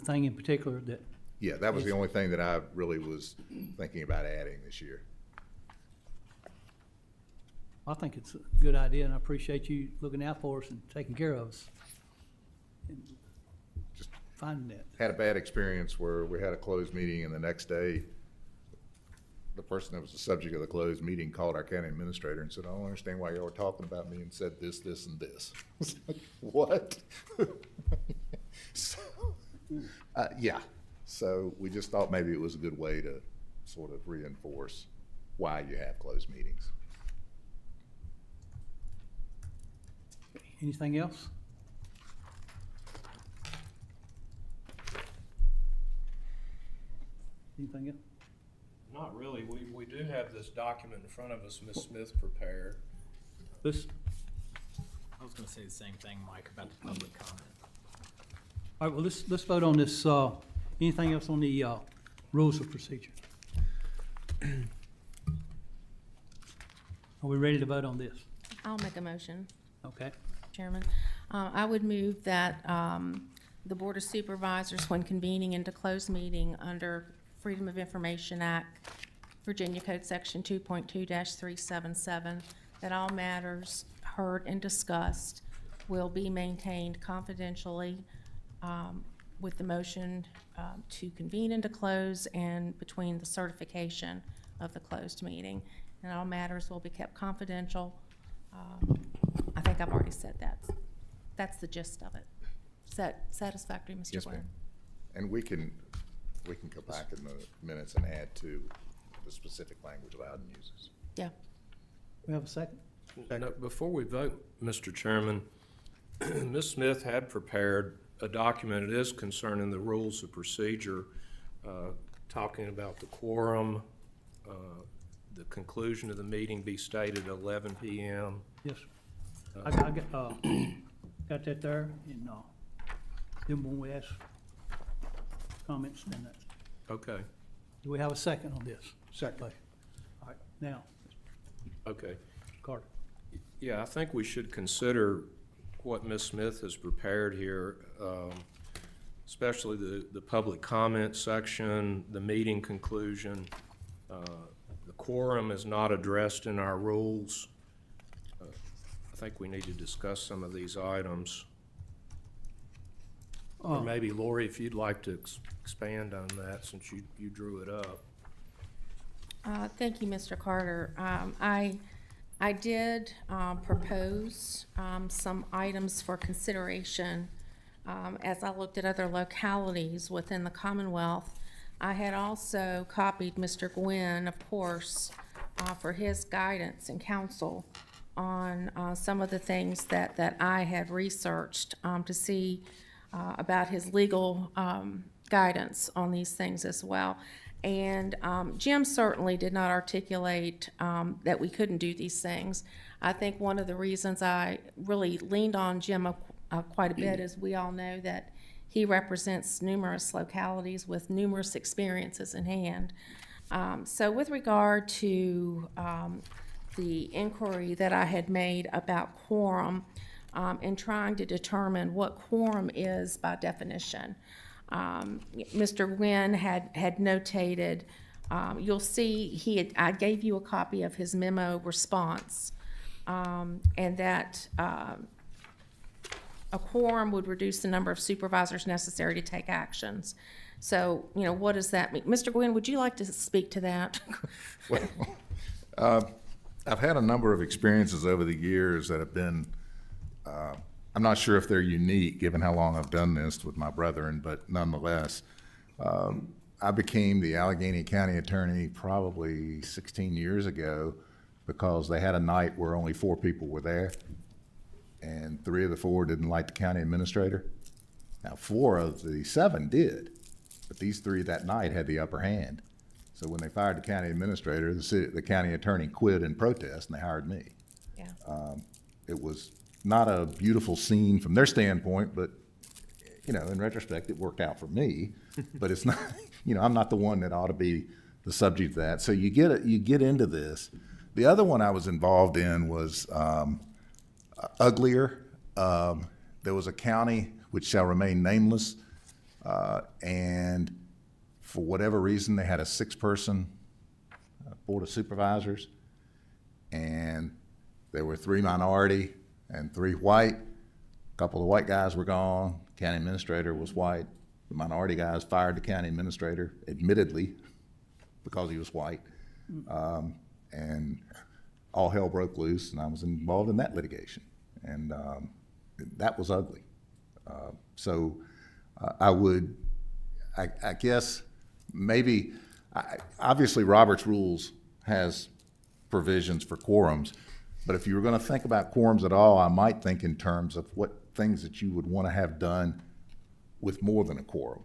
thing in particular that, Yeah, that was the only thing that I really was thinking about adding this year. I think it's a good idea, and I appreciate you looking out for us and taking care of us. And Just finding that. had a bad experience where we had a closed meeting and the next day, the person that was the subject of the closed meeting called our county administrator and said, I don't understand why y'all were talking about me, and said this, this, and this. I was like, what? So, yeah, so we just thought maybe it was a good way to sort of reinforce why you have closed meetings. Anything else? Anything else? Not really. We do have this document in front of us, Ms. Smith prepared. This, I was gonna say the same thing, Mike, about the public comment. all right, well, let's vote on this, anything else on the, rules of procedure? Are we ready to vote on this? I'll make a motion, Okay. Chairman. I would move that the Board of Supervisors, when convening into closed meeting under Freedom of Information Act, Virginia Code Section 2.2-377, that all matters heard and discussed will be maintained confidentially with the motion to convene into close and between the certification of the closed meeting. And all matters will be kept confidential. I think I've already said that. That's the gist of it. Is that satisfactory, Mr. Yes, Glenn? ma'am. And we can go back in the minutes and add to the specific language Loudon uses. Yeah. We have a second? No, before we vote, Mr. Chairman, Ms. Smith had prepared a document. It is concerning the rules of procedure, talking about the quorum, the conclusion of the meeting be stated at 11 p.m. Yes. I got that there, and, then when we ask comments, then that. Okay, Do we have a second on this? Second. All right, now, okay. Carter. Yeah, I think we should consider what Ms. Smith has prepared here, especially the public comment section, the meeting conclusion. The quorum is not addressed in our rules. I think we need to discuss some of these items. Or maybe Lori, if you'd like to expand on that, since you drew it up. Thank you, Mr. Carter. I did propose some items for consideration as I looked at other localities within the Commonwealth. I had also copied Mr. Gwynn, of course, for his guidance and counsel on some of the things that I had researched to see about his legal guidance on these things as well. And Jim certainly did not articulate that we couldn't do these things. I think one of the reasons I really leaned on Jim quite a bit is we all know that he represents numerous localities with numerous experiences in hand. So with regard to the inquiry that I had made about quorum and trying to determine what quorum is by definition, Mr. Nguyen had notated, you'll see I gave you a copy of his memo response, and that a quorum would reduce the number of supervisors necessary to take actions. So, what does that mean? Mr. Nguyen, would you like to speak to that? Well, I've had a number of experiences over the years that have been, I'm not sure if they're unique, given how long I've done this with my brethren, but nonetheless, I became the Allegheny County Attorney probably 16 years ago because they had a night where only 4 people were there, and 3 of the 4 didn't like the county administrator. Now, 4 of the 7 did, but these 3 that night had the upper hand. So when they fired the county administrator, the county attorney quit in protest, and they hired me. Yeah. It was not a beautiful scene from their standpoint, but, in retrospect, it worked out for me. But it's not, I'm not the one that ought to be the subject of that. So you get into this. The other one I was involved in was uglier. There was a county which shall remain nameless, and for whatever reason, they had a 6-person Board of Supervisors, and there were 3 minority and 3 white. A couple of the white guys were gone. County administrator was white. The minority guys fired the county administrator, admittedly, because he was white. And all hell broke loose, and I was involved in that litigation. And that was ugly. I guess, maybe, obviously Robert's Rules has provisions for quorums, but if you were gonna think about quorums at all, I might think in terms of what things that you would wanna have done with more than a quorum.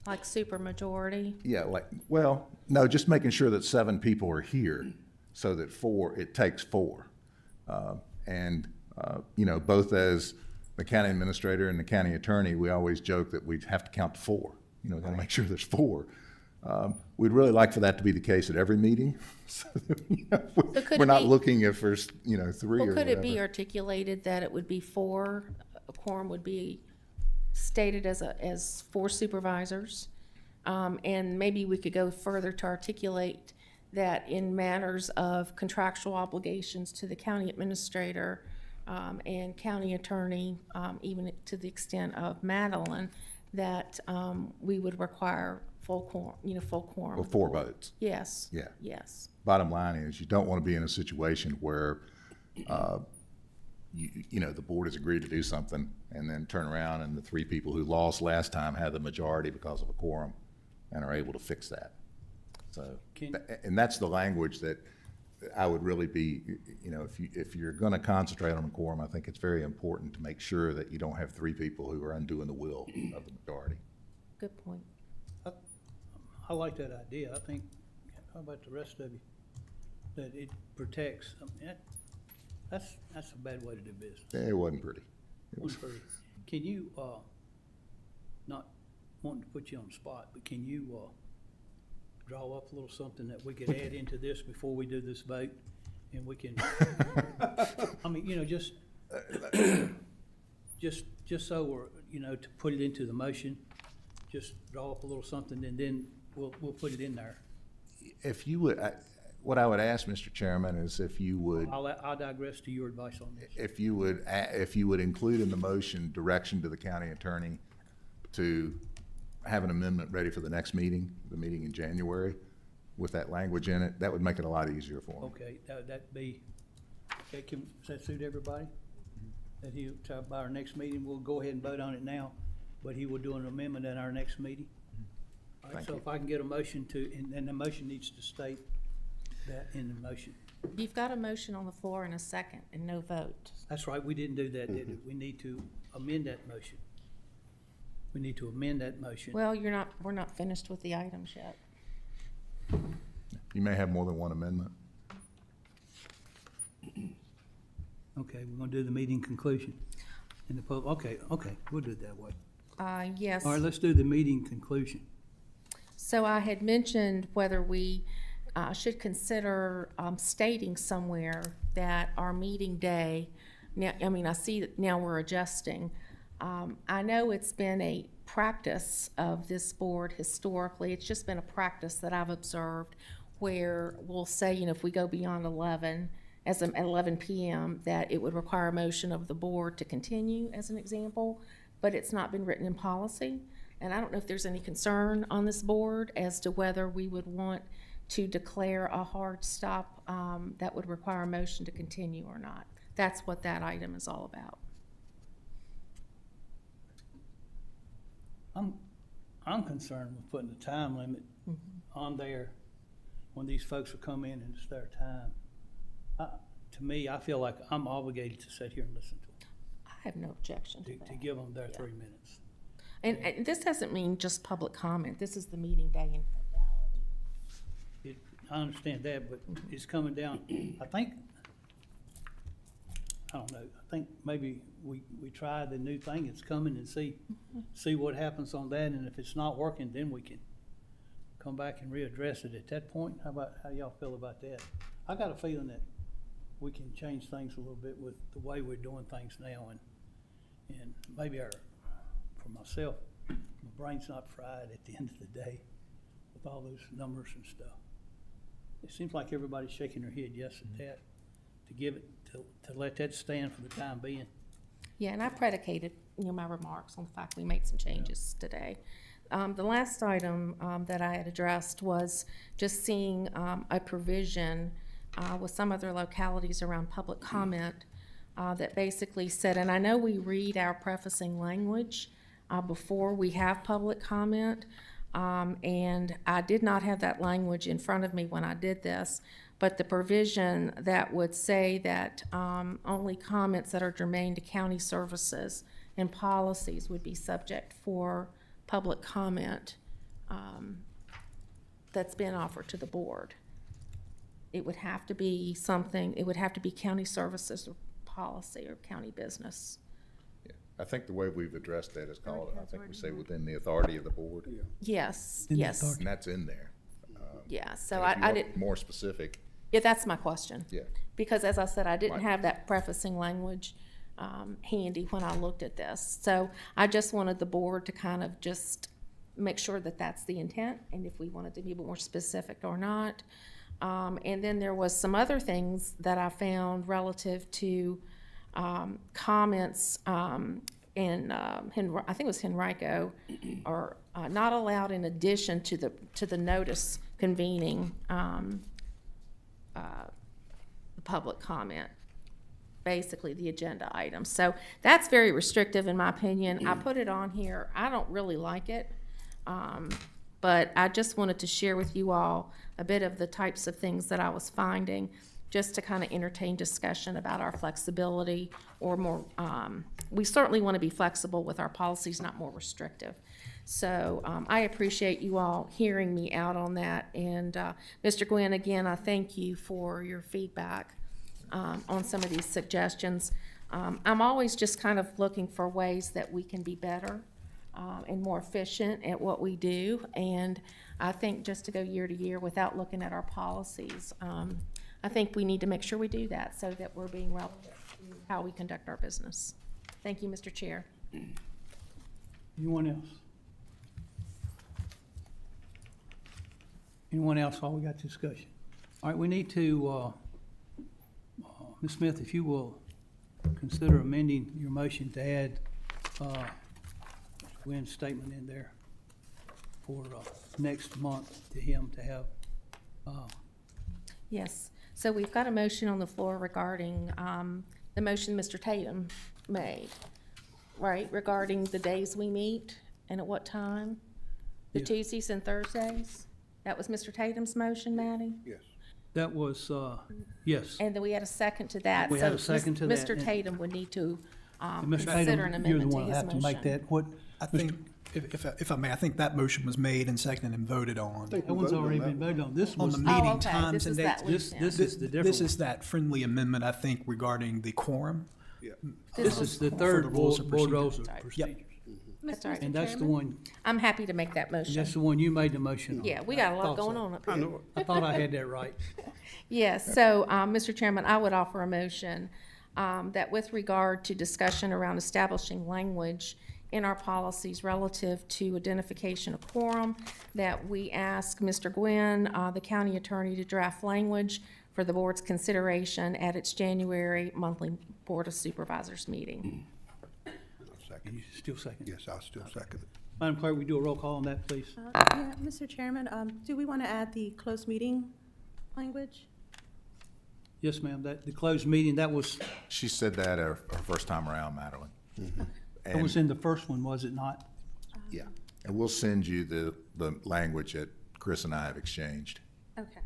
Like supermajority? Yeah, well, no, just making sure that 7 people are here, so that it takes 4. Both as the county administrator and the county attorney, we always joke that we have to count to 4. Gotta make sure there's 4. We'd really like for that to be the case at every meeting. So could we're it not be- looking if there's, 3 or Well, could it be whatever. articulated that it would be 4, a quorum would be stated as 4 supervisors? And maybe we could go further to articulate that in matters of contractual obligations to the county administrator, and county attorney, even to the extent of Madeline, that, we would require full quorum. Well, 4 votes. Yes. Yeah. Yes. Bottom line is, you don't want to be in a situation where, the board has agreed to do something and then turn around and the 3 people who lost last time have the majority because of a quorum and are able to fix that. So, and that's the language that I would really be, if you're going to concentrate on a quorum, I think it's very important to make sure that you don't have 3 people who are undoing the will of the majority. Good point. I like that idea. I think, how about the rest of you? That it protects, that's a bad way to do business. It wasn't pretty. It was, Can you, not wanting to put you on the spot, but can you, draw up a little something that we could add into this before we do this vote? And we can, I mean, just so we're, to put it into the motion, just draw up a little something and then we'll put it in there. if you would, what I would ask, Mr. Chairman, is if you would, I'll digress to your advice on this. if you would include in the motion direction to the county attorney to have an amendment ready for the next meeting, the meeting in January, with that language in it, that would make it a lot easier for him. Okay, that'd be, okay, does that suit everybody? That he'll, by our next meeting, we'll go ahead and vote on it now, but he will do an amendment at our next meeting? All right, Thank so you. if I can get a motion to, and the motion needs to state that in the motion. You've got a motion on the floor and a second and no vote. That's right, we didn't do that, did we? We need to amend that motion. We need to amend that motion. Well, we're not finished with the items yet. You may have more than one amendment. Okay, we're gonna do the meeting conclusion. In the okay, we'll do it that way. Yes. All right, let's do the meeting conclusion. So I had mentioned whether we should consider stating somewhere that our meeting day, now, I mean, I see that now we're adjusting. I know it's been a practice of this board historically. It's just been a practice that I've observed where we'll say, if we go beyond 11, at 11 p.m., that it would require a motion of the board to continue, as an example, but it's not been written in policy. And I don't know if there's any concern on this board as to whether we would want to declare a hard stop that would require a motion to continue or not. That's what that item is all about. I'm concerned with putting a time limit on there when these folks will come in and it's their time. To me, I feel like I'm obligated to sit here and listen to them, I have no objection to to that. give them their 3 minutes. And this doesn't mean just public comment. This is the meeting day in totality. I understand that, but it's coming down, I don't know, I think maybe we try the new thing that's coming and see what happens on that, and if it's not working, then we can come back and readdress it at that point? How y'all feel about that? I got a feeling that we can change things a little bit with the way we're doing things now, and maybe for myself, my brain's not fried at the end of the day with all those numbers and stuff. It seems like everybody's shaking their head yes at that, to let that stand for the time being. Yeah, and I predicated, my remarks on the fact we made some changes today. The last item that I had addressed was just seeing a provision with some other localities around public comment that basically said, and I know we read our prefacing language before we have public comment, and I did not have that language in front of me when I did this, but the provision that would say that only comments that are germane to county services and policies would be subject for public comment that's been offered to the board. It would have to be something, it would have to be county services or policy or county business. Yeah. I think the way we've addressed that is called, I think we say within the authority of the board, Yes, In the yes, authority. and that's in there. yeah, so And if you I want did, more specific, yeah, that's my question. yeah. Because as I said, I didn't Right. have that prefacing language handy when I looked at this. So I just wanted the board to kind of just make sure that that's the intent, and if we wanted to be more specific or not. And then there was some other things that I found relative to comments in, I think it was Henrico, are not allowed in addition to the notice convening the public comment, basically the agenda item. So that's very restrictive in my opinion. I put it on here. I don't really like it. But I just wanted to share with you all a bit of the types of things that I was finding, just to kind of entertain discussion about our flexibility, or more, we certainly want to be flexible with our policies, not more restrictive. So I appreciate you all hearing me out on that. And Mr. Gwynn, again, I thank you for your feedback on some of these suggestions. I'm always just kind of looking for ways that we can be better and more efficient at what we do. And I think just to go year to year without looking at our policies, I think we need to make sure we do that so that we're being relevant to how we conduct our business. Thank you, Mr. Chair. Anyone else? Anyone else while we got discussion? All right, we need to, Ms. Smith, if you will consider amending your motion to add Mr. Wynn's statement in there for next month to him to have, Yes, so we've got a motion on the floor regarding the motion Mr. Tatum made, right, regarding the days we meet and at what time? The Yeah. Tuesdays and Thursdays? That was Mr. Tatum's motion, Matty? Yes. that was, yes. And then we had a second to that. We had a so second to that, Mr. and- Tatum would need to And Mr. consider an Tatum, you're the amendment to one who his have to make motion. that. What, I think, if I may, I think that motion was made and seconded and voted on. think that we one's voted on already that been one. voted on. This On was, the Oh, meeting okay, times this and is dates. that one this, then. this is the different This one. is that friendly amendment, I think, regarding the quorum. Yeah. This is the for third the rules of board rules procedure. of Right. procedures. That's all right. And that's the one, I'm happy to make that motion. that's the one you made the motion on. Yeah, we got a I lot thought going so. on up I here. know it. I thought I had that right. Yes, so, Mr. Chairman, I would offer a motion that with regard to discussion around establishing language in our policies relative to identification of quorum, that we ask Mr. Gwynn, the county attorney, to draft language for the board's consideration at its January monthly Board of Supervisors meeting. I'll second. You still second? Yes, I'll still second it. Madam Clerk, we do a roll call on that, please. Yeah, Mr. Chairman, do we want to add the closed meeting language? Yes, ma'am, that, the closed meeting, that was, She said that her first time around, Madeline. that was in the first one, was it not? Yeah, and we'll send you the language that Chris and I have exchanged. Okay.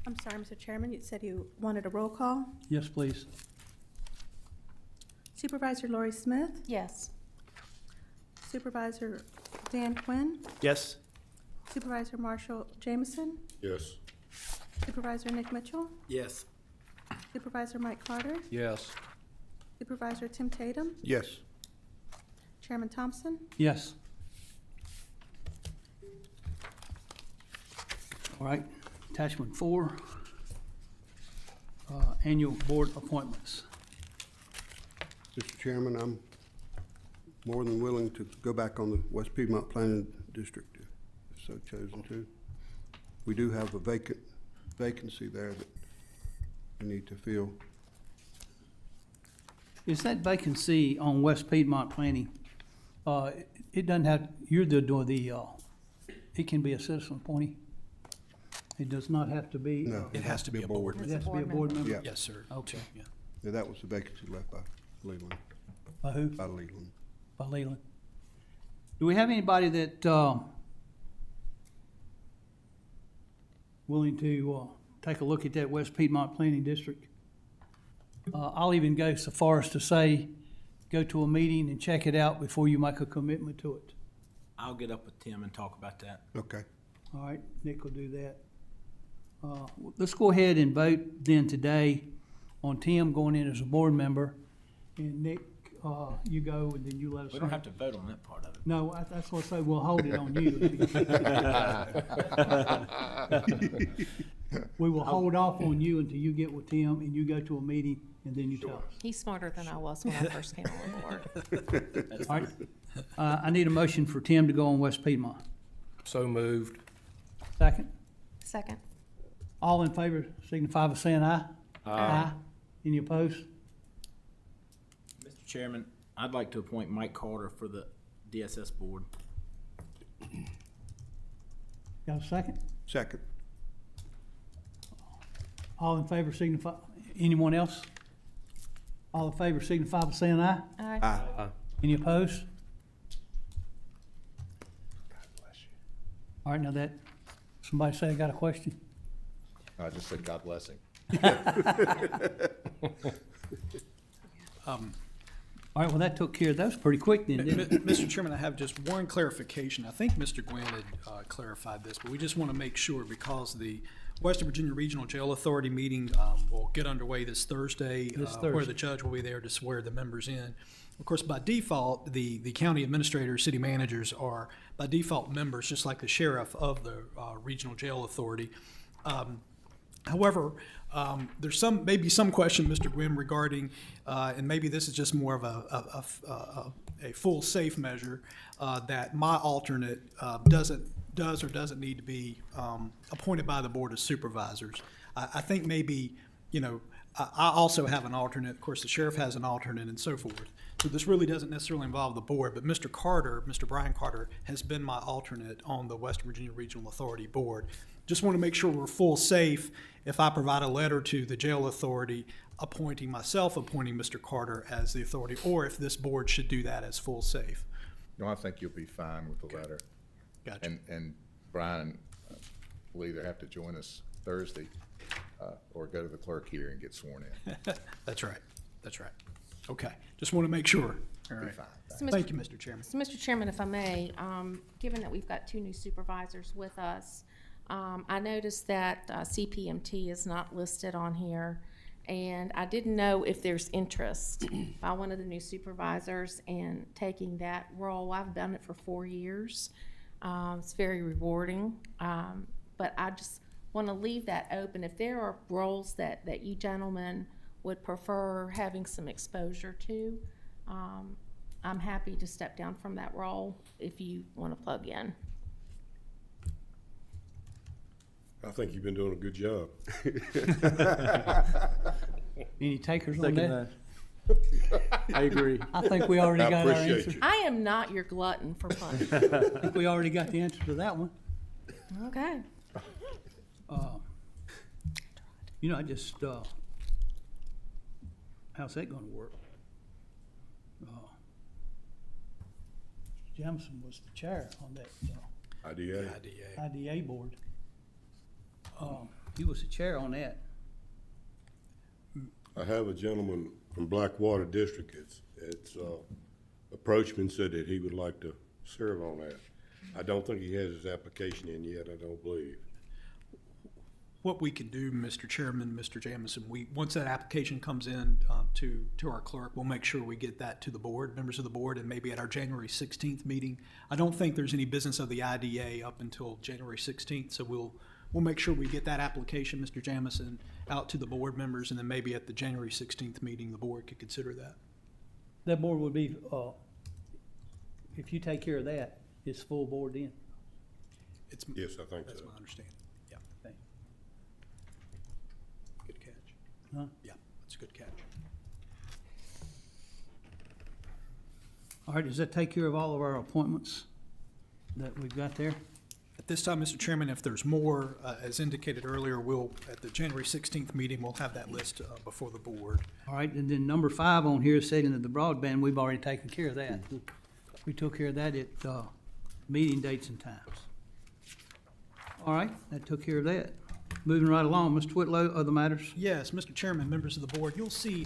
I'm sorry, Mr. Chairman, you said you wanted a roll call. Yes, please. Supervisor Lori Smith, Yes. Supervisor Dan Quinn, Yes? Supervisor Marshall Jameson, Yes. Supervisor Nick Mitchell, Yes. Supervisor Mike Carter, Yes. Supervisor Tim Tatum, Yes. Chairman Thompson? Yes. All right, attachment 4, annual board appointments. Mr. Chairman, I'm more than willing to go back on the West Piedmont Planning District if so chosen to. We do have a vacancy there that we need to fill. Is that vacancy on West Piedmont Planning, it doesn't have, you're the, it can be a citizen appointee? It does not have to be? No. It has to be a board. It has to be a board member? Yeah. Yes, sir. Okay. Yeah. Yeah, that was the vacancy left by Leland, By who? by Leland. By Leland. Do we have anybody that, willing to, take a look at that West Piedmont Planning District? I'll even go so far as to say, go to a meeting and check it out before you make a commitment to it. I'll get up with Tim and talk about that. Okay. All right, Nick will do that. Let's go ahead and vote then today on Tim going in as a board member. And Nick, you go and then you let us know. We don't have to vote on that part of it. No, that's what I say, we'll hold it on you. We will hold off on you until you get with Tim and you go to a meeting and then you tell us. He's smarter than I was when I first came on board. All right, I need a motion for Tim to go on West Piedmont. So moved. Second? Second. All in favor signify by saying aye. Aye. Any opposed? Mr. Chairman, I'd like to appoint Mike Carter for the DSS board. Got a second? Second. All in favor signify, anyone else? All in favor signify by saying aye. Aye. Aye. Any opposed? All right, now that, somebody say I got a question? I just said, God bless him. All right, well, that took care of those pretty quick then, didn't it? Mr. Chairman, I have just one clarification. I think Mr. Gwynn had clarified this, but we just want to make sure because the Western Virginia Regional Jail Authority meeting will get underway this Thursday. This Where Thursday. the judge will be there to swear the members in. Of course, by default, the county administrators, city managers are by default members, just like the sheriff of the Regional Jail Authority. However, there's maybe some question, Mr. Gwynn, regarding, and maybe this is just more of a full safe measure, that my alternate does or doesn't need to be appointed by the Board of Supervisors. I think maybe, I also have an alternate. Of course, the sheriff has an alternate and so forth. So this really doesn't necessarily involve the board, but Mr. Carter, Mr. Brian Carter, has been my alternate on the West Virginia Regional Authority Board. Just want to make sure we're full safe if I provide a letter to the jail authority appointing Mr. Carter as the authority, or if this board should do that as full safe. No, I think you'll be fine with the letter. Gotcha. And Brian will either have to join us Thursday or go to the clerk here and get sworn in. That's right. That's right. Okay. Just want to make sure. All Be right. fine. So, Thank you, Mr. Chairman. So, Mr. Chairman, if I may, given that we've got 2 new supervisors with us, I noticed that CPMT is not listed on here, and I didn't know if there's interest by one of the new supervisors in taking that role. I've done it for 4 years. It's very rewarding, but I just want to leave that open. If there are roles that you gentlemen would prefer having some exposure to, I'm happy to step down from that role if you want to plug in. I think you've been doing a good job. Any takers on Second that? that. I agree. I think we already I got our appreciate answer. you. I am not your glutton for punishment. I think we already got the answer to that one. Okay. I just, how's that gonna work? Jamison was the chair on that IDA. IDA board. He was the chair on that. I have a gentleman from Blackwater District. It's approached me and said that he would like to serve on that. I don't think he has his application in yet, I don't believe. what we can do, Mr. Chairman, Mr. Jamison, once that application comes in to our clerk, we'll make sure we get that to the board, members of the board, and maybe at our January 16th meeting. I don't think there's any business of the IDA up until January 16th, so we'll make sure we get that application, Mr. Jamison, out to the board members, and then maybe at the January 16th meeting, the board could consider that. That board would be, if you take care of that, it's full board then. It's, Yes, I think that's so. my understanding. Yeah, Okay. good catch. Huh? Yeah, that's a good catch. All right, does that take care of all of our appointments that we've got there? At this time, Mr. Chairman, if there's more, as indicated earlier, we'll, at the January 16th meeting, we'll have that list before the board. All right, and then number 5 on here is setting of the broadband, we've already taken care of that. We took care of that at meeting dates and times. All right, that took care of that. Moving right along, Mr. Whitlow, other matters? Yes, Mr. Chairman, members of the board, you'll see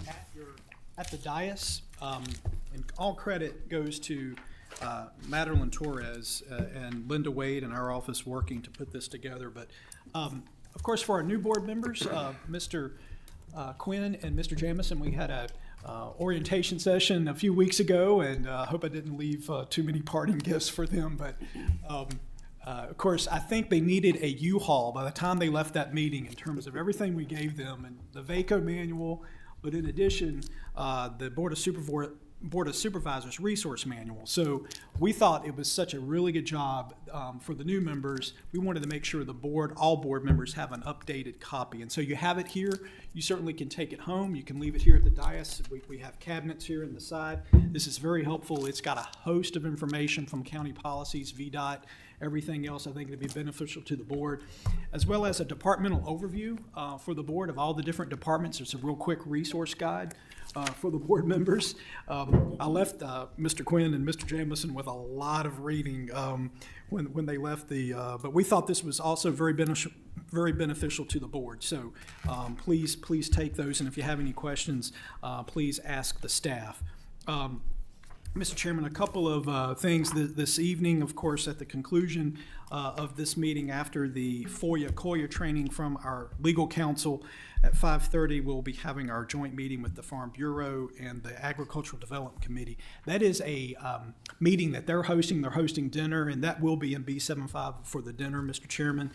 at the dais, and all credit goes to Madeline Torres and Linda Wade in our office working to put this together. But of course, for our new board members, Mr. Quinn and Mr. Jamison, we had a orientation session a few weeks ago, and I hope I didn't leave too many parting gifts for them. But of course, I think they needed a U-Haul by the time they left that meeting in terms of everything we gave them and the VACO manual, but in addition, the Board of Supervisors resource manual. So we thought it was such a really good job for the new members. We wanted to make sure all board members have an updated copy. And so you have it here. You certainly can take it home. You can leave it here at the dais. We have cabinets here on the side. This is very helpful. It's got a host of information from county policies, VDOT, everything else. I think it'd be beneficial to the board, as well as a departmental overview for the board of all the different departments. There's a real quick resource guide for the board members. I left Mr. Quinn and Mr. Jamison with a lot of reading when they left but we thought this was also very beneficial to the board. So please take those, and if you have any questions, please ask the staff. Mr. Chairman, a couple of things this evening, of course, at the conclusion of this meeting after the FOIA training from our legal counsel at 5:30, we'll be having our joint meeting with the Farm Bureau and the Agricultural Development Committee. That is a meeting that they're hosting. They're hosting dinner, and that will be in B75 for the dinner, Mr. Chairman,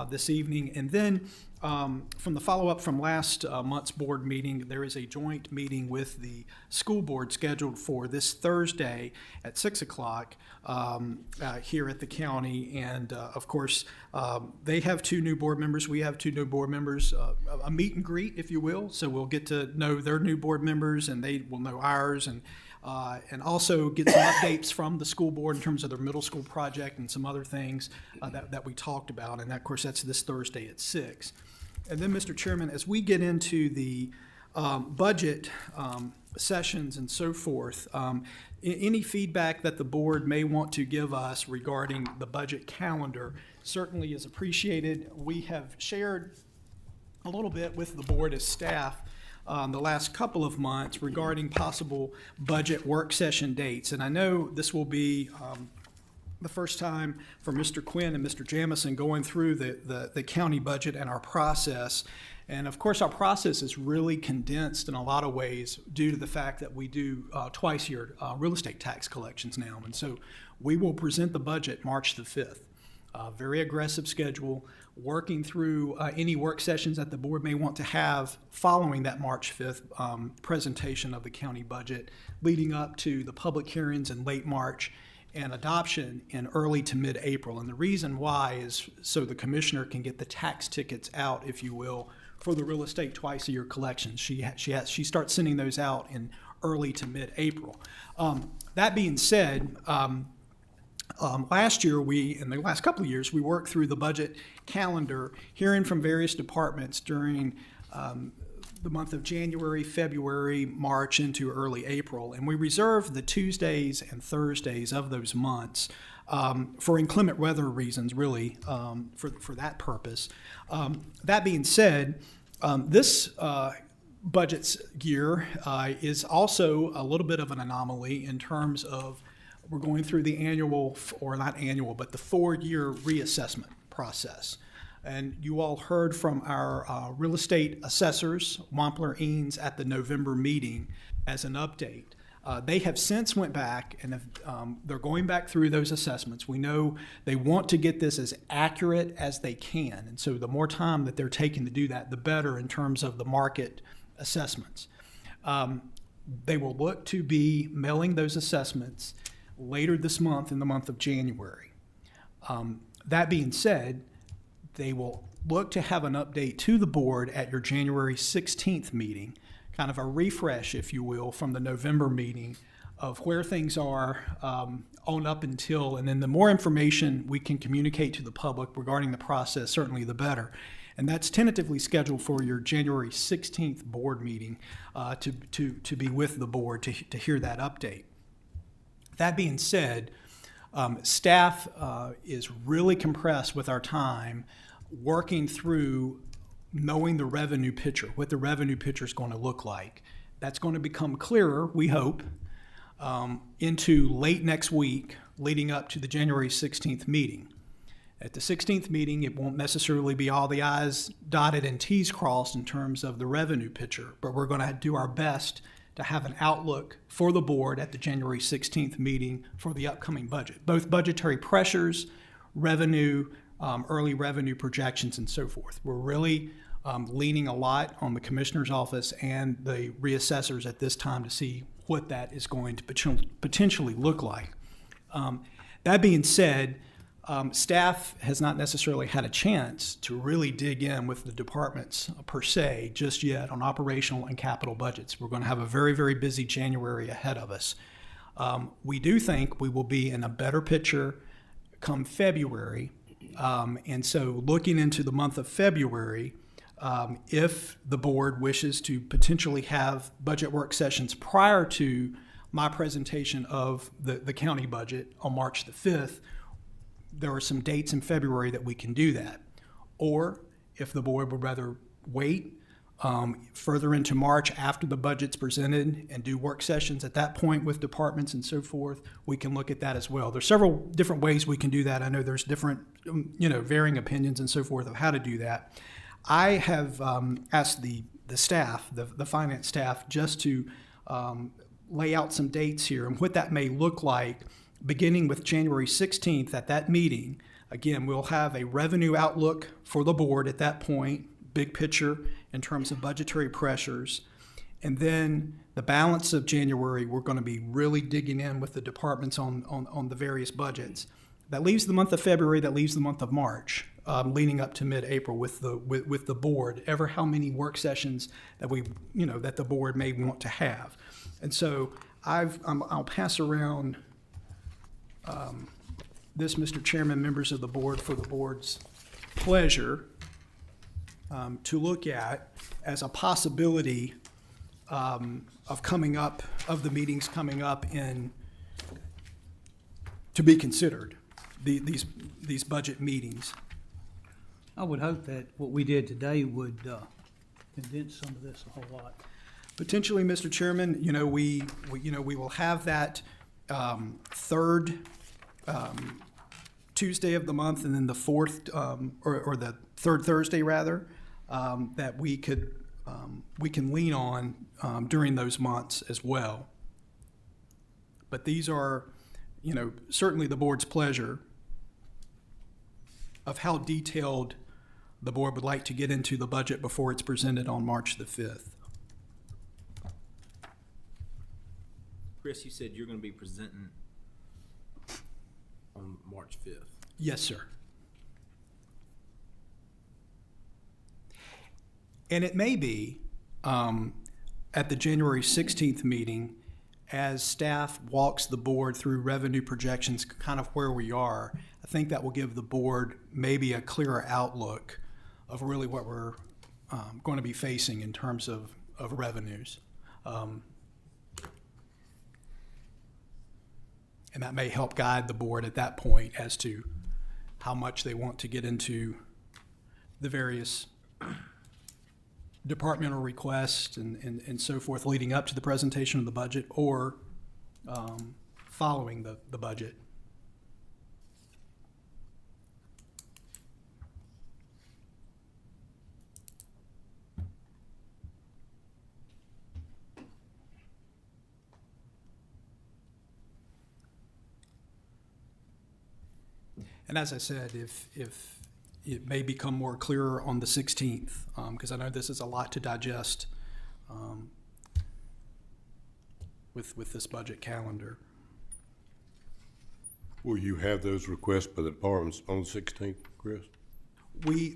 this evening. And then from the follow-up from last month's board meeting, there is a joint meeting with the school board scheduled for this Thursday at 6 o'clock here at the county. And of course, they have 2 new board members. We have 2 new board members, a meet and greet, if you will. So we'll get to know their new board members, and they will know ours, and also get some updates from the school board in terms of their middle school project and some other things that we talked about. And of course, that's this Thursday at 6. And then, Mr. Chairman, as we get into the budget sessions and so forth, any feedback that the board may want to give us regarding the budget calendar certainly is appreciated. We have shared a little bit with the board as staff the last couple of months regarding possible budget work session dates. And I know this will be the first time for Mr. Quinn and Mr. Jamison going through the county budget and our process. And of course, our process is really condensed in a lot of ways due to the fact that we do twice a year real estate tax collections now. And so we will present the budget March the 5th. Very aggressive schedule, working through any work sessions that the board may want to have following that March 5th presentation of the county budget, leading up to the public hearings in late March and adoption in early to mid-April. And the reason why is so the commissioner can get the tax tickets out, if you will, for the real estate twice a year collections. She starts sending those out in early to mid-April. That being said, last year, in the last couple of years, we worked through the budget calendar, hearing from various departments during the month of January, February, March into early April. And we reserved the Tuesdays and Thursdays of those months for inclement weather reasons, really, for that purpose. That being said, this budget year is also a little bit of an anomaly in terms of we're going through the annual, or not annual, but the 4-year reassessment process. And you all heard from our real estate assessors, Wampler Eanes, at the November meeting as an update. They have since went back and they're going back through those assessments. We know they want to get this as accurate as they can. And so the more time that they're taking to do that, the better in terms of the market assessments. They will look to be mailing those assessments later this month, in the month of January. That being said, they will look to have an update to the board at your January 16th meeting, kind of a refresh, if you will, from the November meeting of where things are on up until, and then the more information we can communicate to the public regarding the process, certainly the better. And that's tentatively scheduled for your January 16th board meeting to be with the board to hear that update. That being said, staff is really compressed with our time working through knowing the revenue picture, what the revenue picture is going to look like. That's going to become clearer, we hope, into late next week, leading up to the January 16th meeting. At the 16th meeting, it won't necessarily be all the I's dotted and T's crossed in terms of the revenue picture, but we're going to do our best to have an outlook for the board at the January 16th meeting for the upcoming budget, both budgetary pressures, revenue, early revenue projections, and so forth. We're really leaning a lot on the commissioner's office and the reassessors at this time to see what that is going to potentially look like. That being said, staff has not necessarily had a chance to really dig in with the departments per se just yet on operational and capital budgets. We're going to have a very, very busy January ahead of us. We do think we will be in a better picture come February. And so looking into the month of February, if the board wishes to potentially have budget work sessions prior to my presentation of the county budget on March the 5th, there are some dates in February that we can do that. Or if the board would rather wait further into March after the budget's presented and do work sessions at that point with departments and so forth, we can look at that as well. There's several different ways we can do that. I know there's different, varying opinions and so forth of how to do that. I have asked the staff, the finance staff, just to lay out some dates here and what that may look like beginning with January 16th at that meeting. Again, we'll have a revenue outlook for the board at that point, big picture in terms of budgetary pressures. And then the balance of January, we're going to be really digging in with the departments on the various budgets. That leaves the month of February, that leaves the month of March, leading up to mid-April with the board, ever how many work sessions that that the board may want to have. And so I'll pass around this, Mr. Chairman, members of the board, for the board's pleasure to look at as a possibility of the meetings coming up to be considered, these budget meetings. I would hope that what we did today would condense some of this a whole lot. Potentially, Mr. Chairman, we will have that third Tuesday of the month, and then the fourth or the third Thursday rather, that we can lean on during those months as well. But these are, certainly the board's pleasure of how detailed the board would like to get into the budget before it's presented on March the 5th. Chris, you said you're going to be presenting on March 5th. Yes, sir. And it may be at the January 16th meeting, as staff walks the board through revenue projections, kind of where we are, I think that will give the board maybe a clearer outlook of really what we're going to be facing in terms of revenues. And that may help guide the board at that point as to how much they want to get into the various departmental requests and so forth leading up to the presentation of the budget or following the budget. And as I said, if it may become more clearer on the 16th, because I know this is a lot to digest with this budget calendar. Will you have those requests by the departments on the 16th, Chris?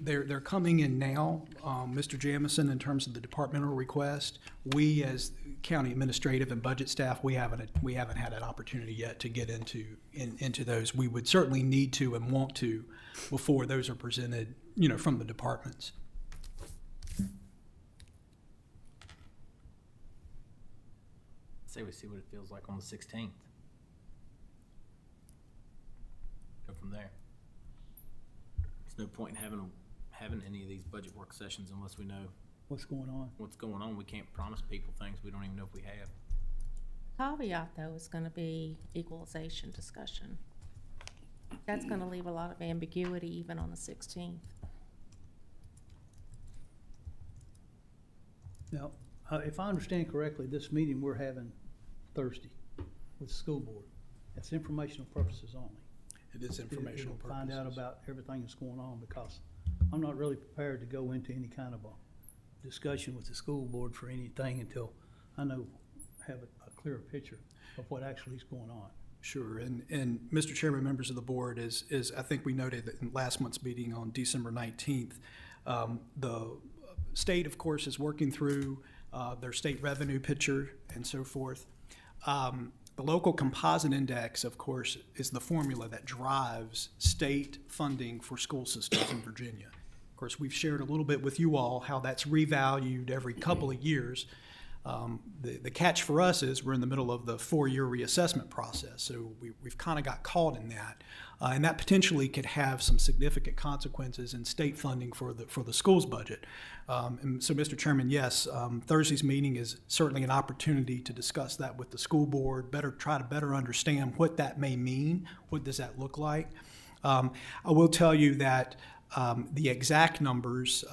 They're coming in now, Mr. Jamison, in terms of the departmental request. We, as county administrative and budget staff, we haven't had an opportunity yet to get into those. We would certainly need to and want to before those are presented, from the departments. Say we see what it feels like on the 16th. Go from there. There's no point in having any of these budget work sessions unless we know What's going on? what's going on. We can't promise people things we don't even know if we have. Caveat, though, is gonna be equalization discussion. That's gonna leave a lot of ambiguity even on the 16th. Now, if I understand correctly, this meeting we're having Thursday with the school board, that's informational purposes only. It is informational To purposes. find out about everything that's going on, because I'm not really prepared to go into any kind of a discussion with the school board for anything until I have a clearer picture of what actually is going on. Sure, and Mr. Chairman, members of the board, is I think we noted that in last month's meeting on December 19th, the state, of course, is working through their state revenue picture and so forth. The local composite index, of course, is the formula that drives state funding for school systems in Virginia. Of course, we've shared a little bit with you all how that's revalued every couple of years. The catch for us is we're in the middle of the 4-year reassessment process, so we've kind of got caught in that. And that potentially could have some significant consequences in state funding for the school's budget. And so, Mr. Chairman, yes, Thursday's meeting is certainly an opportunity to discuss that with the school board, try to better understand what that may mean, what does that look like. I will tell you that the exact numbers,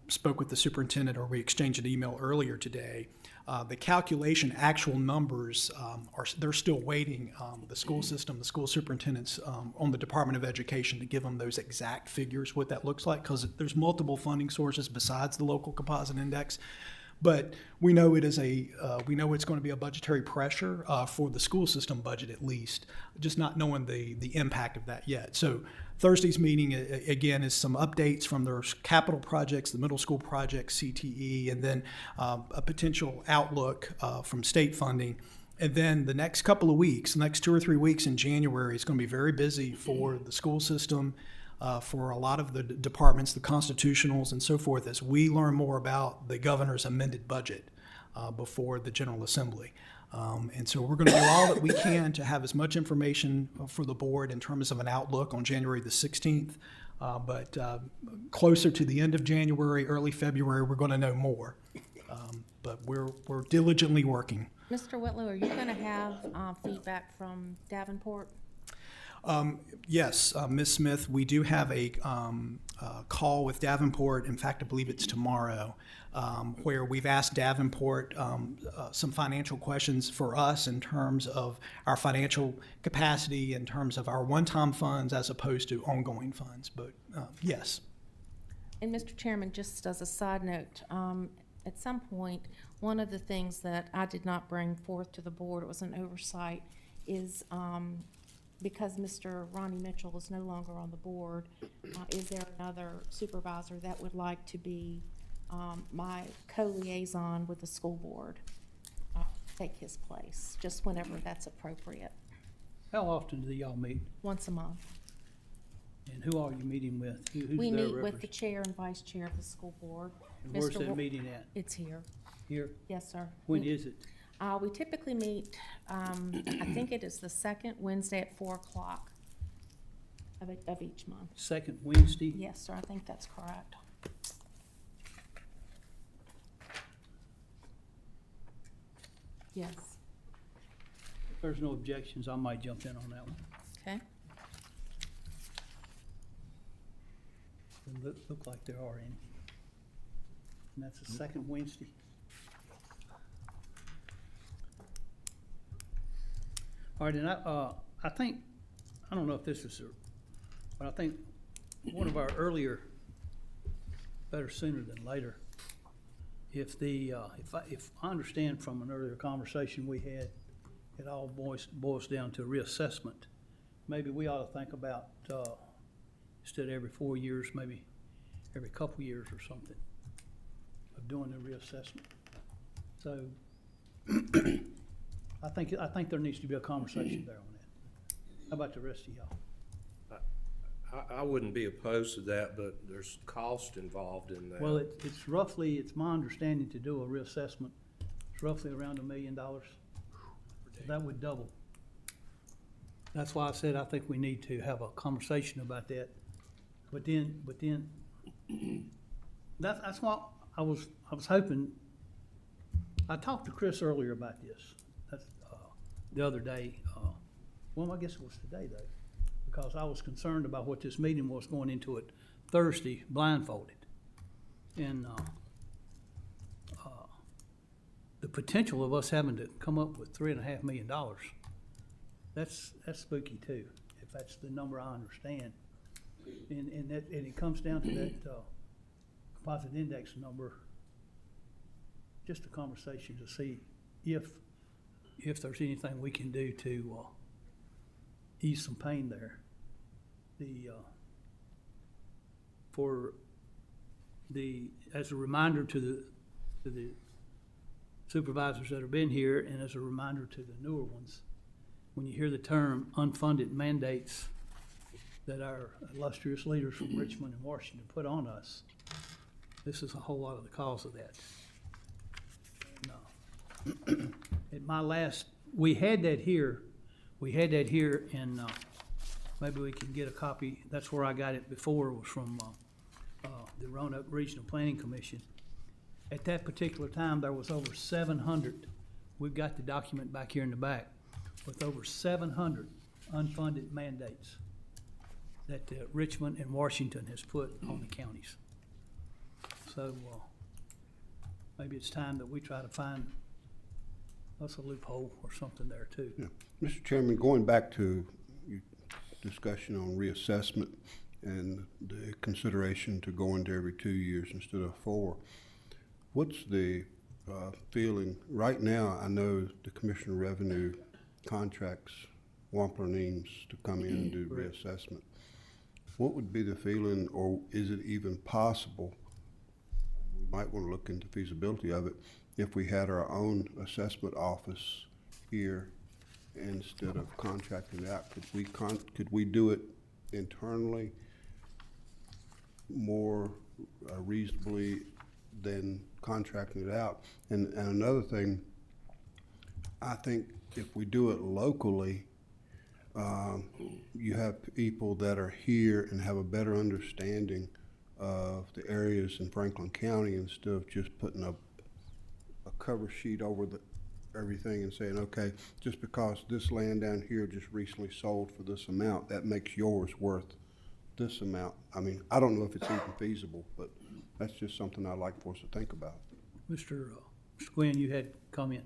spoke with the superintendent, or we exchanged an email earlier today. The calculation, actual numbers, they're still waiting, the school system, the school superintendents on the Department of Education to give them those exact figures, what that looks like, because there's multiple funding sources besides the local composite index. But we know we know it's going to be a budgetary pressure for the school system budget at least, just not knowing the impact of that yet. So Thursday's meeting, again, is some updates from their capital projects, the middle school project, CTE, and then a potential outlook from state funding. And then the next couple of weeks, the next 2 or 3 weeks in January, is going to be very busy for the school system, for a lot of the departments, the constitutionals and so forth, as we learn more about the governor's amended budget before the General Assembly. And so we're going to do all that we can to have as much information for the board in terms of an outlook on January the 16th. But closer to the end of January, early February, we're going to know more. But we're diligently working. Mr. Whitlow, are you gonna have feedback from Davenport? Yes, Ms. Smith, we do have a call with Davenport. In fact, I believe it's tomorrow, where we've asked Davenport some financial questions for us in terms of our financial capacity, in terms of our one-time funds as opposed to ongoing funds. But yes. And Mr. Chairman, just as a side note, at some point, one of the things that I did not bring forth to the board, it was an oversight, is because Mr. Ronnie Mitchell is no longer on the board, is there another supervisor that would like to be my co-liaison with the school board, take his place, just whenever that's appropriate, How often do y'all meet? once a month. And who are you meeting with? Who's We their meet with the representative? chair and vice chair of the school board. And where's Mr. that Wa- meeting at? It's here. Here? Yes, sir. When is it? We typically meet, I think it is the second Wednesday at 4 o'clock of each month. Second Wednesday? Yes, sir, I think that's correct. Yes, If there's no objections, I might jump in on that one. okay. Doesn't look like there are any. And that's the second Wednesday. All right, and I think, I don't know if this is But I think one of our earlier, better sooner than later, if I understand from an earlier conversation we had, it all boils down to reassessment. Maybe we ought to think about, instead of every 4 years, maybe every couple years or something, of doing the reassessment. So I think there needs to be a conversation there on that. How about the rest of y'all? I wouldn't be opposed to that, but there's cost involved in that. Well, it's my understanding to do a reassessment, it's roughly around $1 million. That would double. That's why I said I think we need to have a conversation about that. But then, that's what I was hoping. I talked to Chris earlier about this, that's, the other day. Well, I guess it was today though, because I was concerned about what this meeting was going into it Thursday blindfolded. And, the potential of us having to come up with $3.5 million, that's spooky too, if that's the number I understand. And it comes down to that, composite index number, just a conversation to see if there's anything we can do to, ease some pain there. As a reminder to the supervisors that have been here, and as a reminder to the newer ones, when you hear the term unfunded mandates that our illustrious leaders from Richmond and Washington put on us, this is a whole lot of the cause of that. No. At my last, we had that here, and maybe we can get a copy. That's where I got it before, was from the Roanoke Regional Planning Commission. At that particular time, there was over 700, we've got the document back here in the back, with over 700 unfunded mandates that Richmond and Washington has put on the counties. So maybe it's time that we try to find us a loophole or something there too. Yeah. Mr. Chairman, going back to your discussion on reassessment and the consideration to go into every 2 years instead of 4, what's the feeling? Right now, I know the Commissioner of Revenue contracts Wampler and Eames to come in and do reassessment. What would be the feeling, or is it even possible, we might want to look into feasibility of it, if we had our own assessment office here instead of contracting it out? Could we do it internally more reasonably than contracting it out? And another thing, I think if we do it locally, you have people that are here and have a better understanding of the areas in Franklin County, instead of just putting a cover sheet over everything and saying, okay, just because this land down here just recently sold for this amount, that makes yours worth this amount. I mean, I don't know if it's even feasible, but that's just something I'd like for us to think about. Mr. Gwynn, you had a comment.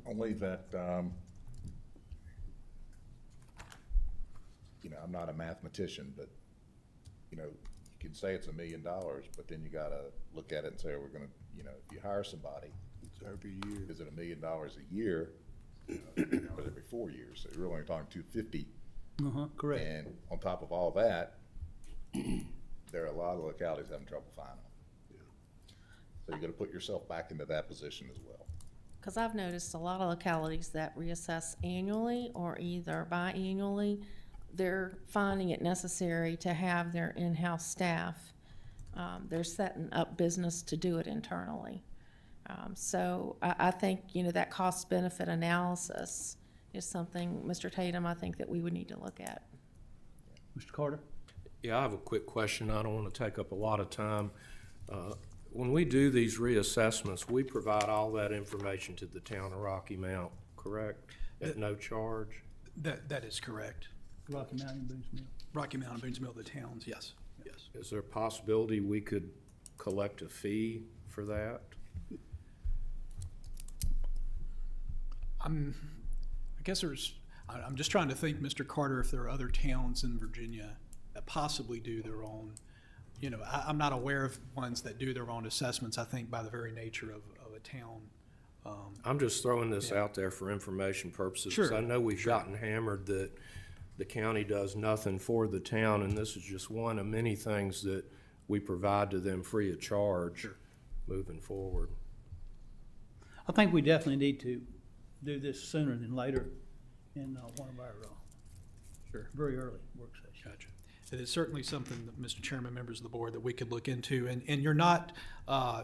Only that, I'm not a mathematician, but, you can say it's $1 million, but then you gotta look at it and say, we're gonna, if you hire somebody, It's every year. is it $1 million a year? Or every 4 years? So you're really only talking 250. Correct. And on top of all that, there are a lot of localities having trouble finding them. So you gotta put yourself back into that position as well. Because I've noticed a lot of localities that reassess annually or either biannually, they're finding it necessary to have their in-house staff. They're setting up business to do it internally. So I think, that cost-benefit analysis is something, Mr. Tatum, I think that we would need to look at. Mr. Carter? Yeah, I have a quick question. I don't want to take up a lot of time. When we do these reassessments, we provide all that information to the town of Rocky Mount, correct? At no charge? That is correct. Rocky Mountain Boone's Mill. Rocky Mountain, Boonesville, the towns, yes, yes. Is there a possibility we could collect a fee for that? I guess I'm just trying to think, Mr. Carter, if there are other towns in Virginia that possibly do their own, I'm not aware of ones that do their own assessments, I think by the very nature of a town. I'm just throwing this out there for information purposes. Sure. 'Cause I know we've gotten hammered that the county does nothing for the town, and this is just one of many things that we provide to them free of charge moving forward. I think we definitely need to do this sooner than later in one of our very early work sessions. Gotcha. It is certainly something that, Mr. Chairman, members of the board, that we could look into. And you're not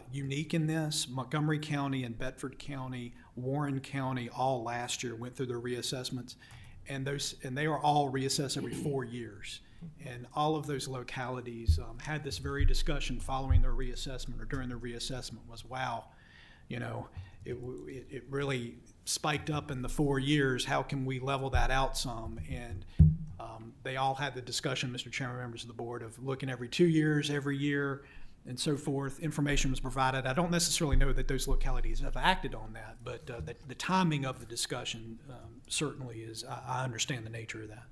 unique in this. Montgomery County and Bedford County, Warren County, all last year went through their reassessments. And they are all reassessed every 4 years. And all of those localities had this very discussion following their reassessment or during their reassessment was, wow, it really spiked up in the 4 years. How can we level that out some? And they all had the discussion, Mr. Chairman, members of the board, of looking every 2 years, every year, and so forth. Information was provided. I don't necessarily know that those localities have acted on that, but the timing of the discussion certainly is, I understand the nature of that.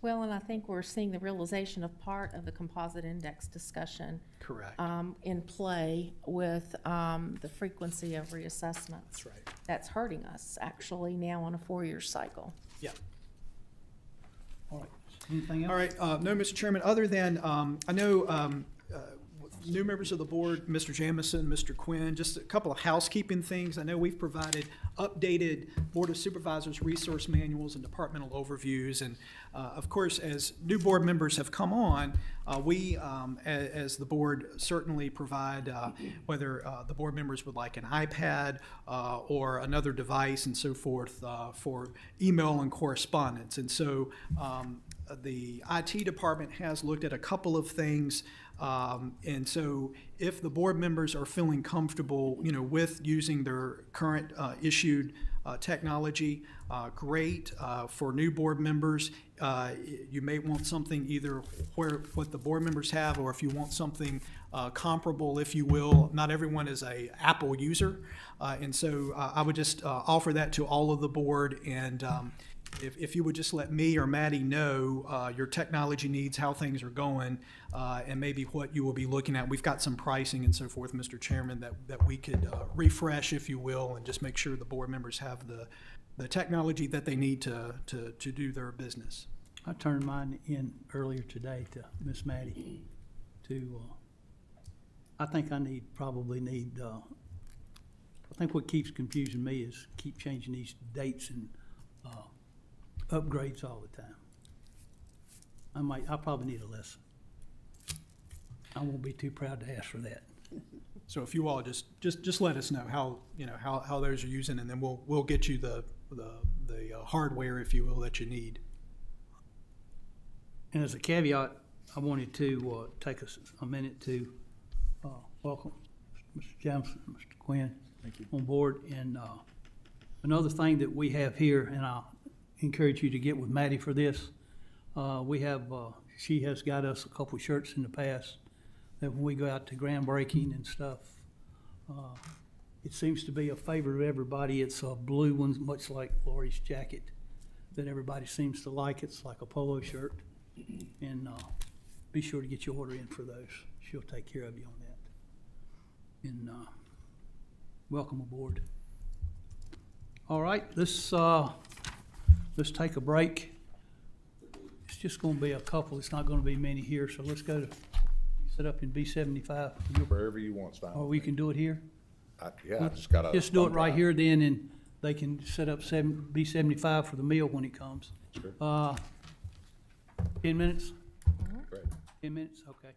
Well, and I think we're seeing the realization of part of the composite index discussion Correct. in play with the frequency of reassessments. That's right. That's hurting us actually now on a 4-year cycle. Yeah. All right, anything else? All right, no, Mr. Chairman, other than, I know new members of the board, Mr. Jamison, Mr. Quinn, just a couple of housekeeping things. I know we've provided updated Board of Supervisors resource manuals and departmental overviews. And of course, as new board members have come on, we, as the board, certainly provide whether the board members would like an iPad or another device and so forth for email and correspondence. And so the IT department has looked at a couple of things. And so if the board members are feeling comfortable, with using their current issued technology, great. For new board members, you may want something either what the board members have, or if you want something comparable, if you will. Not everyone is a Apple user. And so I would just offer that to all of the board. And if you would just let me or Maddie know your technology needs, how things are going, and maybe what you will be looking at. We've got some pricing and so forth, Mr. Chairman, that we could refresh, if you will, and just make sure the board members have the technology that they need to do their business. I turned mine in earlier today to Miss Maddie I think I probably need, I think what keeps confusing me is keep changing these dates and upgrades all the time. I'll probably need a lesson. I won't be too proud to ask for that. So if you all just let us know how those are using, and then we'll get you the hardware, if you will, that you need. And as a caveat, I wanted to take a minute to welcome Mr. Jamison, Mr. Quinn on board. And another thing that we have here, and I'll encourage you to get with Maddie for this, we have, she has got us a couple of shirts in the past that when we go out to groundbreaking and stuff, it seems to be a favorite of everybody. It's a blue one, much like Lori's jacket, that everybody seems to like. It's like a polo shirt. And be sure to get your order in for those. She'll take care of you on that. And welcome aboard. All right, let's take a break. It's just going to be a couple. It's not going to be many here, so let's go to set up in B75. Wherever you want, fine. Or we can do it here. Yeah, I just got a. Just do it right here then, and they can set up B75 for the meal when it comes. Sure. 10 minutes? Great. 10 minutes, okay.